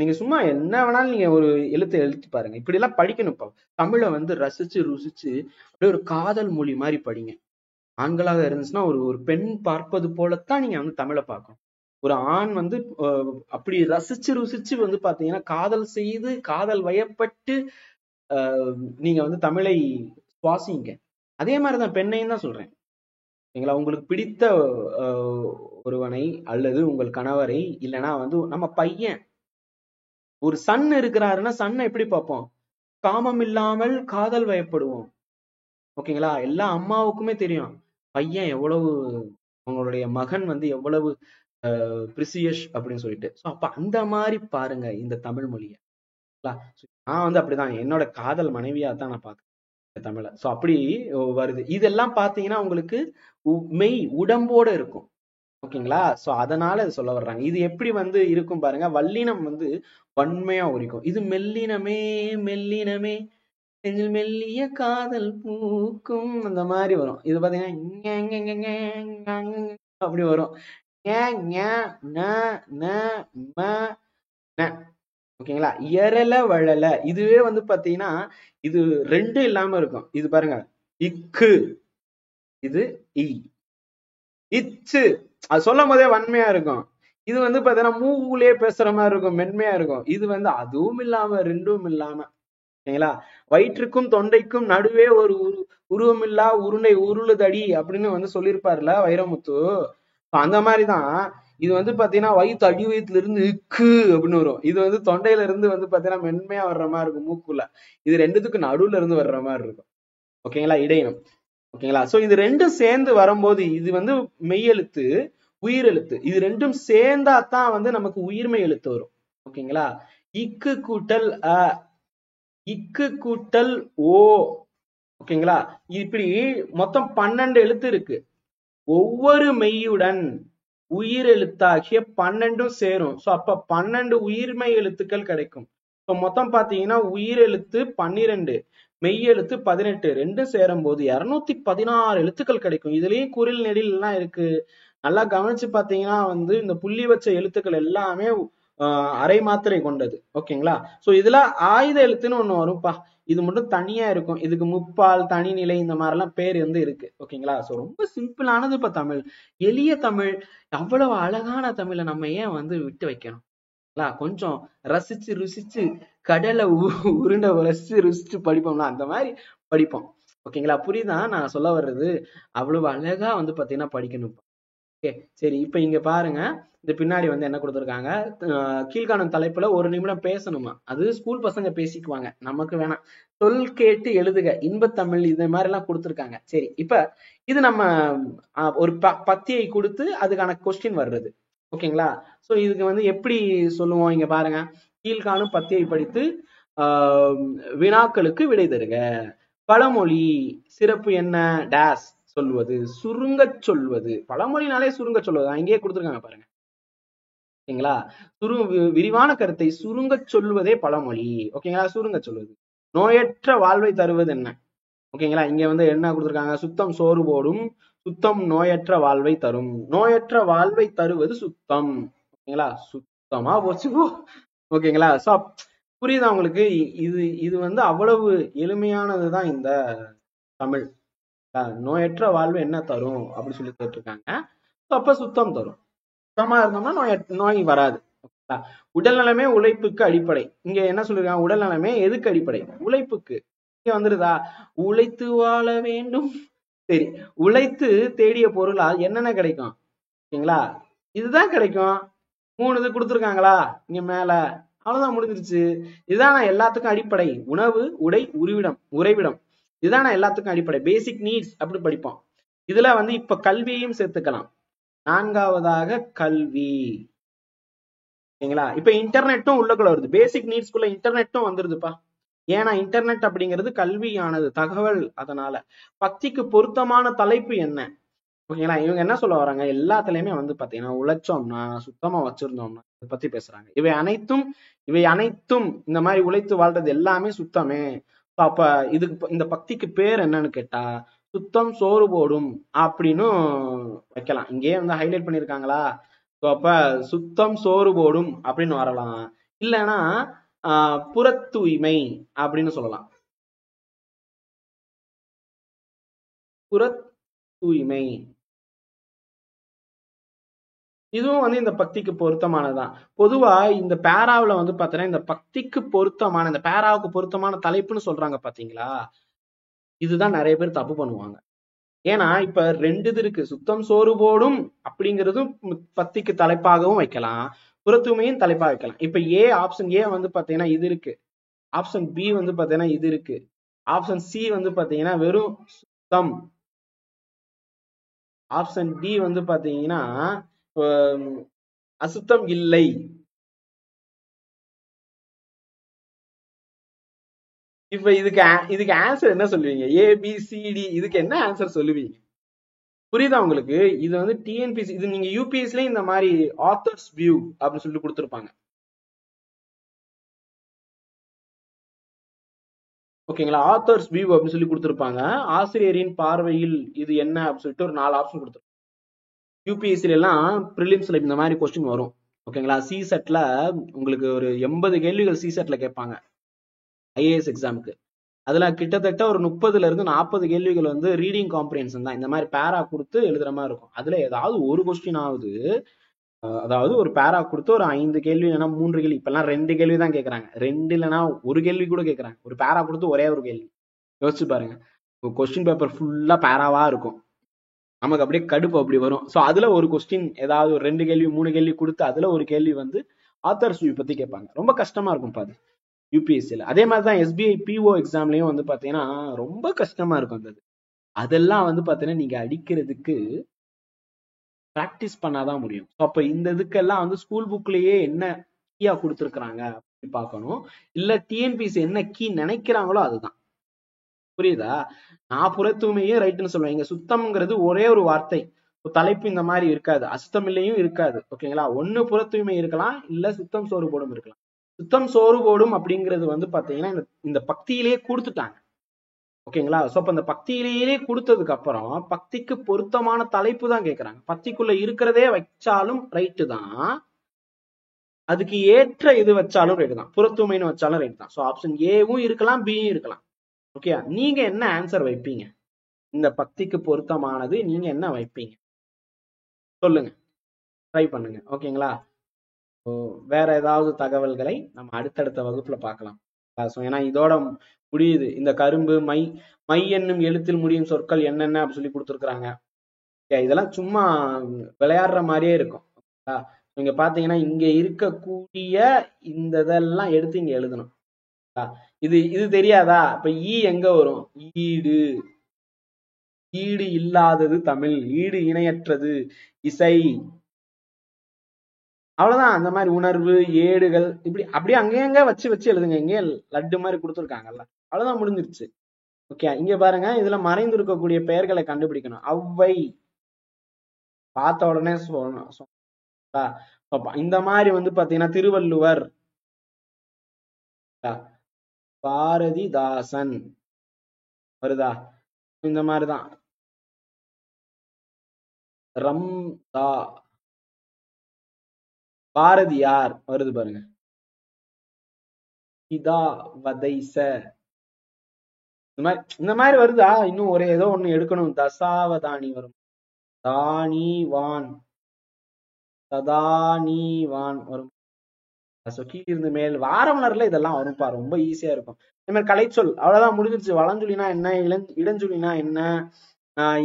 நீங்க சும்மா என்ன வேணாலும் நீங்க ஒரு எழுத்து பாருங்க. இப்படி எல்லாம் படிக்கணும். தமிழை வந்து ரசிச்சு ருசிச்சு அப்படியே ஒரு காதல் மொழி மாதிரி படிங்க. ஆண்களாக இருந்துச்சுன்னா ஒரு பெண் பார்ப்பது போலத்தான் நீங்க வந்து தமிழை பார்க்கணும். ஒரு ஆண் வந்து அப்படி ரசிச்சு ருசிச்சு வந்து பாத்தீங்கன்னா காதல் செய்து காதல் வயப்பட்டு நீங்க வந்து தமிழை சுவாசிங்க. அதே மாதிரிதான் பெண்ணையும் தான் சொல்றேன். சரிங்களா? உங்களுக்கு பிடித்த ஒருவனை அல்லது உங்கள் கணவரை, இல்லைன்னா வந்து நம்ம பையன் ஒரு சன் இருக்கிறாருன்னா சன்னை எப்படி பார்ப்போம்? காமம் இல்லாமல் காதல் வயப்படுவோம். ஓகேங்களா? எல்லா அம்மாவுக்குமே தெரியும் பையன் எவ்வளவு, அவங்களுடைய மகன் வந்து எவ்வளவு பிரிசியஸ் அப்படின்னு சொல்லிட்டு. சோ அப்ப அந்த மாதிரி பாருங்க இந்த தமிழ் மொழிய. நான் வந்து அப்படிதான் என்னோட காதல் மனைவியா தான் நான் பாக்குறேன் தமிழை. சோ அப்படி வருது. இதெல்லாம் பாத்தீங்கன்னா உங்களுக்கு மெய் உடம்போட இருக்கும். ஓகேங்களா? சோ அதனால இது சொல்ல வர்றாங்க. இது எப்படி வந்து இருக்கும் பாருங்க. வல்லினம் வந்து வன்மையா உரிக்கும். இது மெல்லினமே மெல்லினமே நெஞ்சில் மெல்லிய காதல் பூக்கும் அந்த மாதிரி வரும். இது பாத்தீங்கன்னா அப்படி வரும். ஓகேங்களா? எரல வழல இதுவே வந்து பாத்தீங்கன்னா இது 2 இல்லாம இருக்கும். இது பாருங்க, இக்கு, இது இ, இச்சு. அது சொல்லும் போதே வன்மையா இருக்கும். இது வந்து பாத்தீங்கன்னா மூக்குலயே பேசுற மாதிரி இருக்கும், மென்மையா இருக்கும். இது வந்து அதுவும் இல்லாம 2ம் இல்லாம. சரிங்களா? வயிற்றுக்கும் தொண்டைக்கும் நடுவே ஒரு உருவமில்லா உருண்டை உருளுதடி அப்படின்னு வந்து சொல்லியிருப்பாருல வைரமுத்து. அந்த மாதிரிதான் இது வந்து பாத்தீங்கன்னா வயிற்று அடி வயிற்றுல இருந்து இக்கு அப்படின்னு வரும். இது வந்து தொண்டையில இருந்து வந்து பாத்தீங்கன்னா மென்மையா வர்ற மாதிரி இருக்கும் மூக்குள்ள. இது 2த்துக்கும் நடுவுல இருந்து வர்ற மாதிரி இருக்கும். ஓகேங்களா? இடையினம். ஓகேங்களா? சோ இது 2ம் சேர்ந்து வரும்போது இது வந்து மெய்யெழுத்து, உயிரெழுத்து. இது 2ம் சேர்ந்தா தான் வந்து நமக்கு உயிர்மை எழுத்து வரும். ஓகேங்களா? இக்கு கூட்டல் அ, இக்கு கூட்டல் ஓ. ஓகேங்களா? இப்படி மொத்தம் 12 எழுத்து இருக்கு. ஒவ்வொரு மெய்யுடன் உயிர் எழுத்தாகிய 12ம் சேரும். சோ அப்ப 12 உயிர்மை எழுத்துக்கள் கிடைக்கும். இப்போ மொத்தம் பாத்தீங்கன்னா உயிர் எழுத்து 12, மெய் எழுத்து 18, 2 சேரும் போது 216 எழுத்துக்கள் கிடைக்கும். இதுலயும் குரில் நெடில் எல்லாம் இருக்கு. நல்லா கவனிச்சு பாத்தீங்கன்னா வந்து இந்த புள்ளி வச்ச எழுத்துக்கள் எல்லாமே அரை மாத்திரை கொண்டது. ஓகேங்களா? சோ இதுல ஆயுத எழுத்துன்னு ஒண்ணு வரும்பா. இது மட்டும் தனியா இருக்கும். இதுக்கு முப்பால், தனிநிலை இந்த மாதிரி எல்லாம் பேர் வந்து இருக்கு. ஓகேங்களா? சோ ரொம்ப சிம்பிளானது இப்ப தமிழ், எளிய தமிழ். அவ்வளவு அழகான தமிழை நம்ம ஏன் வந்து விட்டு வைக்கணும்? கொஞ்சம் ரசிச்சு ருசிச்சு கடலை உருண்டை ரசிச்சு ருசிச்சு படிப்போம்ல, அந்த மாதிரி படிப்போம். ஓகேங்களா? புரியுதா நான் சொல்ல வர்றது? அவ்வளவு அழகா வந்து பாத்தீங்கன்னா படிக்கணும். ஓகே, சரி. இப்ப இங்க பாருங்க, இந்த பின்னாடி வந்து என்ன கொடுத்திருக்காங்க, கீழ்காணும் தலைப்புல 1 நிமிடம் பேசணுமா. அது ஸ்கூல் பசங்க பேசிக்குவாங்க, நமக்கு வேணாம். சொல் கேட்டு எழுதுக இன்பத்தமிழ், இது மாதிரி எல்லாம் கொடுத்திருக்காங்க. சரி, இப்ப இது நம்ம ஒரு பத்தியை கொடுத்து அதுக்கான கொஸ்டின் வர்றது. ஓகேங்களா? சோ இதுக்கு வந்து எப்படி சொல்லுவோம், இங்க பாருங்க. கீழ்காணும் பத்தியை படித்து வினாக்களுக்கு விடை தருக. பழமொழி சிறப்பு என்ன? டேஸ் சொல்வது, சுருங்க சொல்வது. பழமொழினாலே சுருங்க சொல்வது, அங்கேயே கொடுத்துருக்காங்க பாருங்க. ஓகேங்களா? விரிவான கருத்தை சுருங்க சொல்வதே பழமொழி. ஓகேங்களா? சுருங்க சொல்வது. நோயற்ற வாழ்வை தருவது என்ன? ஓகேங்களா? இங்க வந்து என்ன கொடுத்துருக்காங்க, சுத்தம் சோறு போடும், சுத்தம் நோயற்ற வாழ்வை தரும். நோயற்ற வாழ்வை தருவது சுத்தம். ஓகேங்களா? சுத்தமா போச்சு. ஓகேங்களா? சோ புரியுதா உங்களுக்கு? இது வந்து அவ்வளவு எளிமையானதுதான் இந்த தமிழ். நோயற்ற வாழ்வு என்ன தரும் அப்படின்னு சொல்லி கேட்டிருக்காங்க. அப்ப சுத்தம் தரும். சுத்தமா இருந்தோம்னா நோய் வராது. உடல் நலமே உழைப்புக்கு அடிப்படை. இங்க என்ன சொல்லிருக்காங்க, உடல் நலமே எதுக்கு அடிப்படை? உழைப்புக்கு. இங்க வந்துருதா, உழைத்து வாழ வேண்டும். சரி, உழைத்து தேடிய பொருளால் என்னென்ன கிடைக்கும்? ஓகேங்களா? இதுதான் கிடைக்கும். 3 இது கொடுத்துருக்காங்களா இங்க மேல, அவ்வளவுதான், முடிஞ்சிருச்சு. இதுதான் எல்லாத்துக்கும் அடிப்படை. உணவு, உடை, உறைவிடம். இதுதான் எல்லாத்துக்கும் அடிப்படை. பேசிக் நீட்ஸ் அப்படி படிப்போம். இதுல வந்து இப்ப கல்வியையும் சேர்த்துக்கலாம். 4வதாக கல்வி. ஓகேங்களா? இப்ப இன்டர்நெட்டும் உள்ளக்குள்ள வருது. பேசிக் நீட்ஸ்குள்ள இன்டர்நெட்டும் வந்துருதுப்பா. ஏன்னா இன்டர்நெட் அப்படிங்கிறது கல்வியானது, தகவல். அதனால பக்திக்கு பொருத்தமான தலைப்பு என்ன? ஓகேங்களா? இவங்க என்ன சொல்ல வராங்க, எல்லாத்துலயுமே வந்து பாத்தீங்கன்னா உழைச்சோம்னா, சுத்தமா வச்சிருந்தோம்னா இதை பத்தி பேசுறாங்க. இவை அனைத்தும் இந்த மாதிரி உழைத்து வாழ்றது எல்லாமே சுத்தமே. அப்ப இதுக்கு இந்த பக்திக்கு பேர் என்னன்னு கேட்டா, சுத்தம் சோறு போடும் அப்படின்னு வைக்கலாம். இங்கேயே வந்து ஹைலைட் பண்ணிருக்காங்களா? அப்ப சுத்தம் சோறு போடும் அப்படின்னு வரலாம். இல்லைன்னா புற தூய்மை அப்படின்னு சொல்லலாம். புற தூய்மை இதுவும் வந்து இந்த பக்திக்கு பொருத்தமானதுதான். பொதுவா இந்த பேராவுல வந்து பாத்தீங்கன்னா இந்த பக்திக்கு பொருத்தமான, இந்த பேராவுக்கு பொருத்தமான தலைப்புன்னு சொல்றாங்க பாத்தீங்களா, இதுதான் நிறைய பேர் தப்பு பண்ணுவாங்க. ஏன்னா இப்ப 2 இது இருக்கு. சுத்தம் சோறு போடும் அப்படிங்கிறதும் பக்திக்கு தலைப்பாகவும் வைக்கலாம், புற தூய்மையும் தலைப்பா வைக்கலாம். இப்ப ஆப்ஷன் ஏ வந்து பாத்தீங்கன்னா இது இருக்கு, ஆப்ஷன் பி வந்து பாத்தீங்கன்னா இது இருக்கு, ஆப்ஷன் சி வந்து பாத்தீங்கன்னா வெறும் சுத்தம், ஆப்ஷன் டி வந்து பாத்தீங்கன்னா அசுத்தம் இல்லை. இப்ப இதுக்கு ஆன்சர் என்ன சொல்லுவீங்க? ஏபிசிடி, இதுக்கு என்ன ஆன்சர் சொல்லுவீங்க? புரியுதா உங்களுக்கு? இது வந்து டிஎன்பிசி, இது நீங்க யூபிஎஸ்ல இந்த மாதிரி ஆத்தர்ஸ் வியூ அப்படின்னு சொல்லிட்டு கொடுத்துருப்பாங்க. ஓகேங்களா? ஆத்தர்ஸ் வியூ அப்படின்னு சொல்லி கொடுத்துருப்பாங்க. ஆசிரியரின் பார்வையில் இது என்ன அப்படின்னு சொல்லிட்டு ஒரு 4 ஆப்ஷன் கொடுத்துருப்பாங்க. யூபிஎஸ்சில எல்லாம் பிரிலிம்ஸ்ல இந்த மாதிரி கொஸ்டின் வரும். ஓகேங்களா? சி செட்ல உங்களுக்கு ஒரு 80 கேள்விகள் சி செட்ல கேட்பாங்க ஐஏஎஸ் எக்ஸாமுக்கு. அதுல கிட்டத்தட்ட ஒரு 30ல இருந்து 40 கேள்விகள் வந்து ரீடிங் காம்ப்ரிஹென்ஷன் தான். இந்த மாதிரி பேரா கொடுத்து எழுதுற மாதிரி இருக்கும். அதுல ஏதாவது ஒரு கொஸ்டின் ஆகுது, அதாவது ஒரு பேரா கொடுத்து ஒரு 5 கேள்வி இல்லைன்னா 3 கேள்வி, இப்பெல்லாம் 2 கேள்வி தான் கேட்கறாங்க, 2 இல்லைன்னா ஒரு கேள்வி கூட கேட்கறாங்க. ஒரு பேரா கொடுத்து ஒரே ஒரு கேள்வி. யோசிச்சு பாருங்க, கொஸ்டின் பேப்பர் ஃபுல்லா பேராவா இருக்கும், நமக்கு அப்படியே கடுப்பு அப்படி வரும். சோ அதுல ஒரு கொஸ்டின் ஏதாவது ஒரு 2 கேள்வி 3 கேள்வி கொடுத்து அதுல ஒரு கேள்வி வந்து ஆத்தர்ஸ் வியூ பத்தி கேட்பாங்க. ரொம்ப கஷ்டமா இருக்கும் பாது யூபிஎஸ்சில. அதே மாதிரிதான் எஸ்பிஐ பிஓ எக்ஸாம்லயும் வந்து பாத்தீங்கன்னா ரொம்ப கஷ்டமா இருக்கும் அந்த. அதெல்லாம் வந்து பாத்தீங்கன்னா நீங்க அடிக்கிறதுக்கு பிராக்டிஸ் பண்ணாதான் முடியும். அப்ப இந்த இதுக்கெல்லாம் வந்து ஸ்கூல் புக்லயே என்ன கீயா கொடுத்துருக்காங்க அப்படின்னு பார்க்கணும். இல்ல டிஎன்பிசி என்ன கீ நினைக்கிறாங்களோ அதுதான். புரியுதா? நான் புற தூய்மையே ரைட்டுன்னு சொல்லுவேன். இங்க சுத்தம்ங்கிறது ஒரே ஒரு வார்த்தை, தலைப்பு இந்த மாதிரி இருக்காது, அசுத்தம் இல்லையும் இருக்காது. ஓகேங்களா? ஒண்ணு புற தூய்மை இருக்கலாம், இல்ல சுத்தம் சோறு போடும் இருக்கலாம். சுத்தம் சோறு போடும் அப்படிங்கிறது வந்து பாத்தீங்கன்னா இந்த பக்தியிலேயே கொடுத்துட்டாங்க. ஓகேங்களா? சோ அப்ப அந்த பக்தியிலேயே கொடுத்ததுக்கு அப்புறம் பக்திக்கு பொருத்தமான தலைப்பு தான் கேட்கறாங்க. பக்திக்குள்ள இருக்கிறதே வச்சாலும் ரைட்டு தான், அதுக்கு ஏற்ற இது வச்சாலும் ரைட் தான், புறத்தூய்மைன்னு வச்சாலும் ரைட் தான். ஸோ ஆப்ஷன் ஏவும் இருக்கலாம், பியும் இருக்கலாம். ஓகே, நீங்க என்ன ஆன்சர் வைப்பீங்க? இந்த பக்திக்கு பொருத்தமானது நீங்க என்ன வைப்பீங்க சொல்லுங்க, ட்ரை பண்ணுங்க. ஓகேங்களா? வேற ஏதாவது தகவல்களை நம்ம அடுத்தடுத்த வகுப்புல பார்க்கலாம். ஏன்னா இதோட முடியுது. இந்த கரும்பு மை மை என்னும் எழுத்தில் முடியும் சொற்கள் என்னென்ன அப்படி சொல்லி கொடுத்துருக்காங்க. இதெல்லாம் சும்மா விளையாடுற மாதிரியே இருக்கும். நீங்க பாத்தீங்கன்னா இங்க இருக்கக்கூடிய இந்த இதெல்லாம் எடுத்து இங்க எழுதணும். இது இது தெரியாதா? இப்ப ஈ எங்க வரும்? ஈடு, ஈடு இல்லாதது தமிழ், ஈடு இணையற்றது இசை, அவ்வளவுதான். அந்த மாதிரி உணர்வு, ஏடுகள், இப்படி அப்படியே அங்கங்க வச்சு வச்சு எழுதுங்க. இங்கே லட்டு மாதிரி கொடுத்துருக்காங்கல்ல, அவ்வளவுதான், முடிஞ்சிருச்சு. ஓகே, இங்க பாருங்க, இதுல மறைந்து இருக்கக்கூடிய பெயர்களை கண்டுபிடிக்கணும். ஔவை பார்த்த உடனே சொல்லணும். இந்த மாதிரி வந்து பாத்தீங்கன்னா திருவள்ளுவர், பாரதிதாசன் வருதா? இந்த மாதிரிதான். ரம்தா, பாரதியார் வருது பாருங்க. இதா வதைச, இந்த மாதிரி வருதா? இன்னும் ஒரே ஏதோ ஒண்ணு எடுக்கணும். தசாவதானி வரும், தானிவான், சதானிவான் வரும். கீழிருந்து மேல், வாரமலர்ல இதெல்லாம் வரும்பா, ரொம்ப ஈஸியா இருக்கும். இந்த மாதிரி கலைச்சொல் அவ்வளவுதான், முடிஞ்சிருச்சு. வளஞ்சொலினா என்ன, இடஞ்சொலினா என்ன,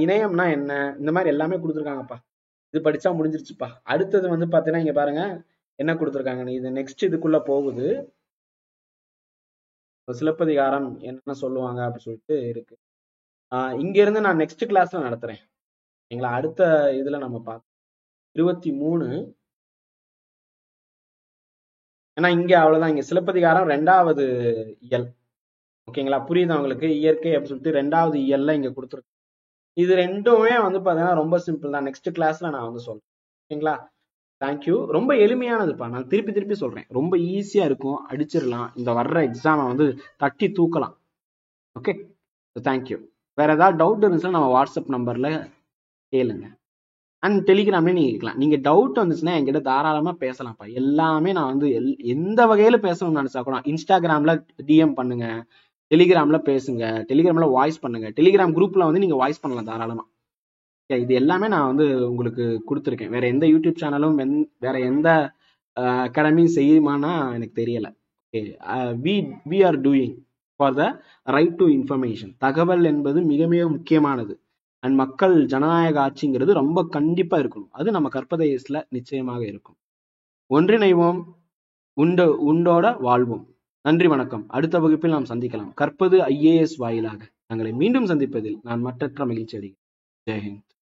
இணையம்னா என்ன, இந்த மாதிரி எல்லாமே கொடுத்துருக்காங்கப்பா. இது படிச்சா முடிஞ்சிருச்சுப்பா. அடுத்தது வந்து பாத்தீங்கன்னா இங்க பாருங்க என்ன கொடுத்துருக்காங்க. இது நெக்ஸ்ட் இதுக்குள்ள போகுது. சிலப்பதிகாரம் என்ன சொல்லுவாங்க அப்படி சொல்லிட்டு இருக்கு. இங்க இருந்து நான் நெக்ஸ்ட் கிளாஸ்ல நடத்துறேன். எங்களை அடுத்த இதுல நம்ம பார்த்தோம் 23. ஏன்னா இங்க அவ்வளவுதான், இங்க சிலப்பதிகாரம் 2வது இயல். ஓகேங்களா? புரியுது உங்களுக்கு? இயற்கை அப்படின்னு சொல்லிட்டு 2வது இயல்ல இங்க கொடுத்துருக்கு. இது ரெண்டுமே வந்து பாத்தீங்கன்னா ரொம்ப சிம்பிள் தான். நெக்ஸ்ட் கிளாஸ்ல நான் வந்து சொல்றேன். ஓகேங்களா? தேங்க்யூ. ரொம்ப எளிமையானதுப்பா, நான் திருப்பி திருப்பி சொல்றேன். ரொம்ப ஈஸியா இருக்கும், அடிச்சிடலாம். இந்த வர்ற எக்ஸாமை வந்து தட்டி தூக்கலாம். Okay, thank you. வேற ஏதாவது டவுட் இருந்துச்சுன்னா நம்ம வாட்ஸ்அப் நம்பர்ல கேளுங்க. அண்ட் டெலிகிராம்ல நீங்க கேட்கலாம். நீங்க டவுட் வந்துச்சுன்னா என்கிட்ட தாராளமா பேசலாம்ப்பா. எல்லாமே நான் வந்து எந்த வகையில பேசணும்னு நினைச்சா கூட இன்ஸ்டாகிராம்ல டிஎம் பண்ணுங்க, டெலிகிராம்ல பேசுங்க, டெலிகிராம்ல வாய்ஸ் பண்ணுங்க. டெலிகிராம் குரூப்ல வந்து நீங்க வாய்ஸ் பண்ணலாம் தாராளமா. இது எல்லாமே நான் வந்து உங்களுக்கு கொடுத்துருக்கேன். வேற எந்த யூடியூப் சேனலும் வேற எந்த அகாடமியும் செய்யுமானா எனக்கு தெரியல. we are doing for the right to information. தகவல் என்பது மிக மிக முக்கியமானது. அண்ட் மக்கள் ஜனநாயக ஆட்சிங்கிறது ரொம்ப கண்டிப்பா இருக்கணும். அது நம்ம கற்பதேசத்துல நிச்சயமாக இருக்கும். ஒன்றிணைவோம், உண்டோட வாழ்வோம். நன்றி, வணக்கம். அடுத்த வகுப்பில் நாம் சந்திக்கலாம். கற்பது IAS வாயிலாக தங்களை மீண்டும் சந்திப்பதில் நான் மற்றற்ற மகிழ்ச்சி அடைகிறேன். ஜெய்ஹிந்த்.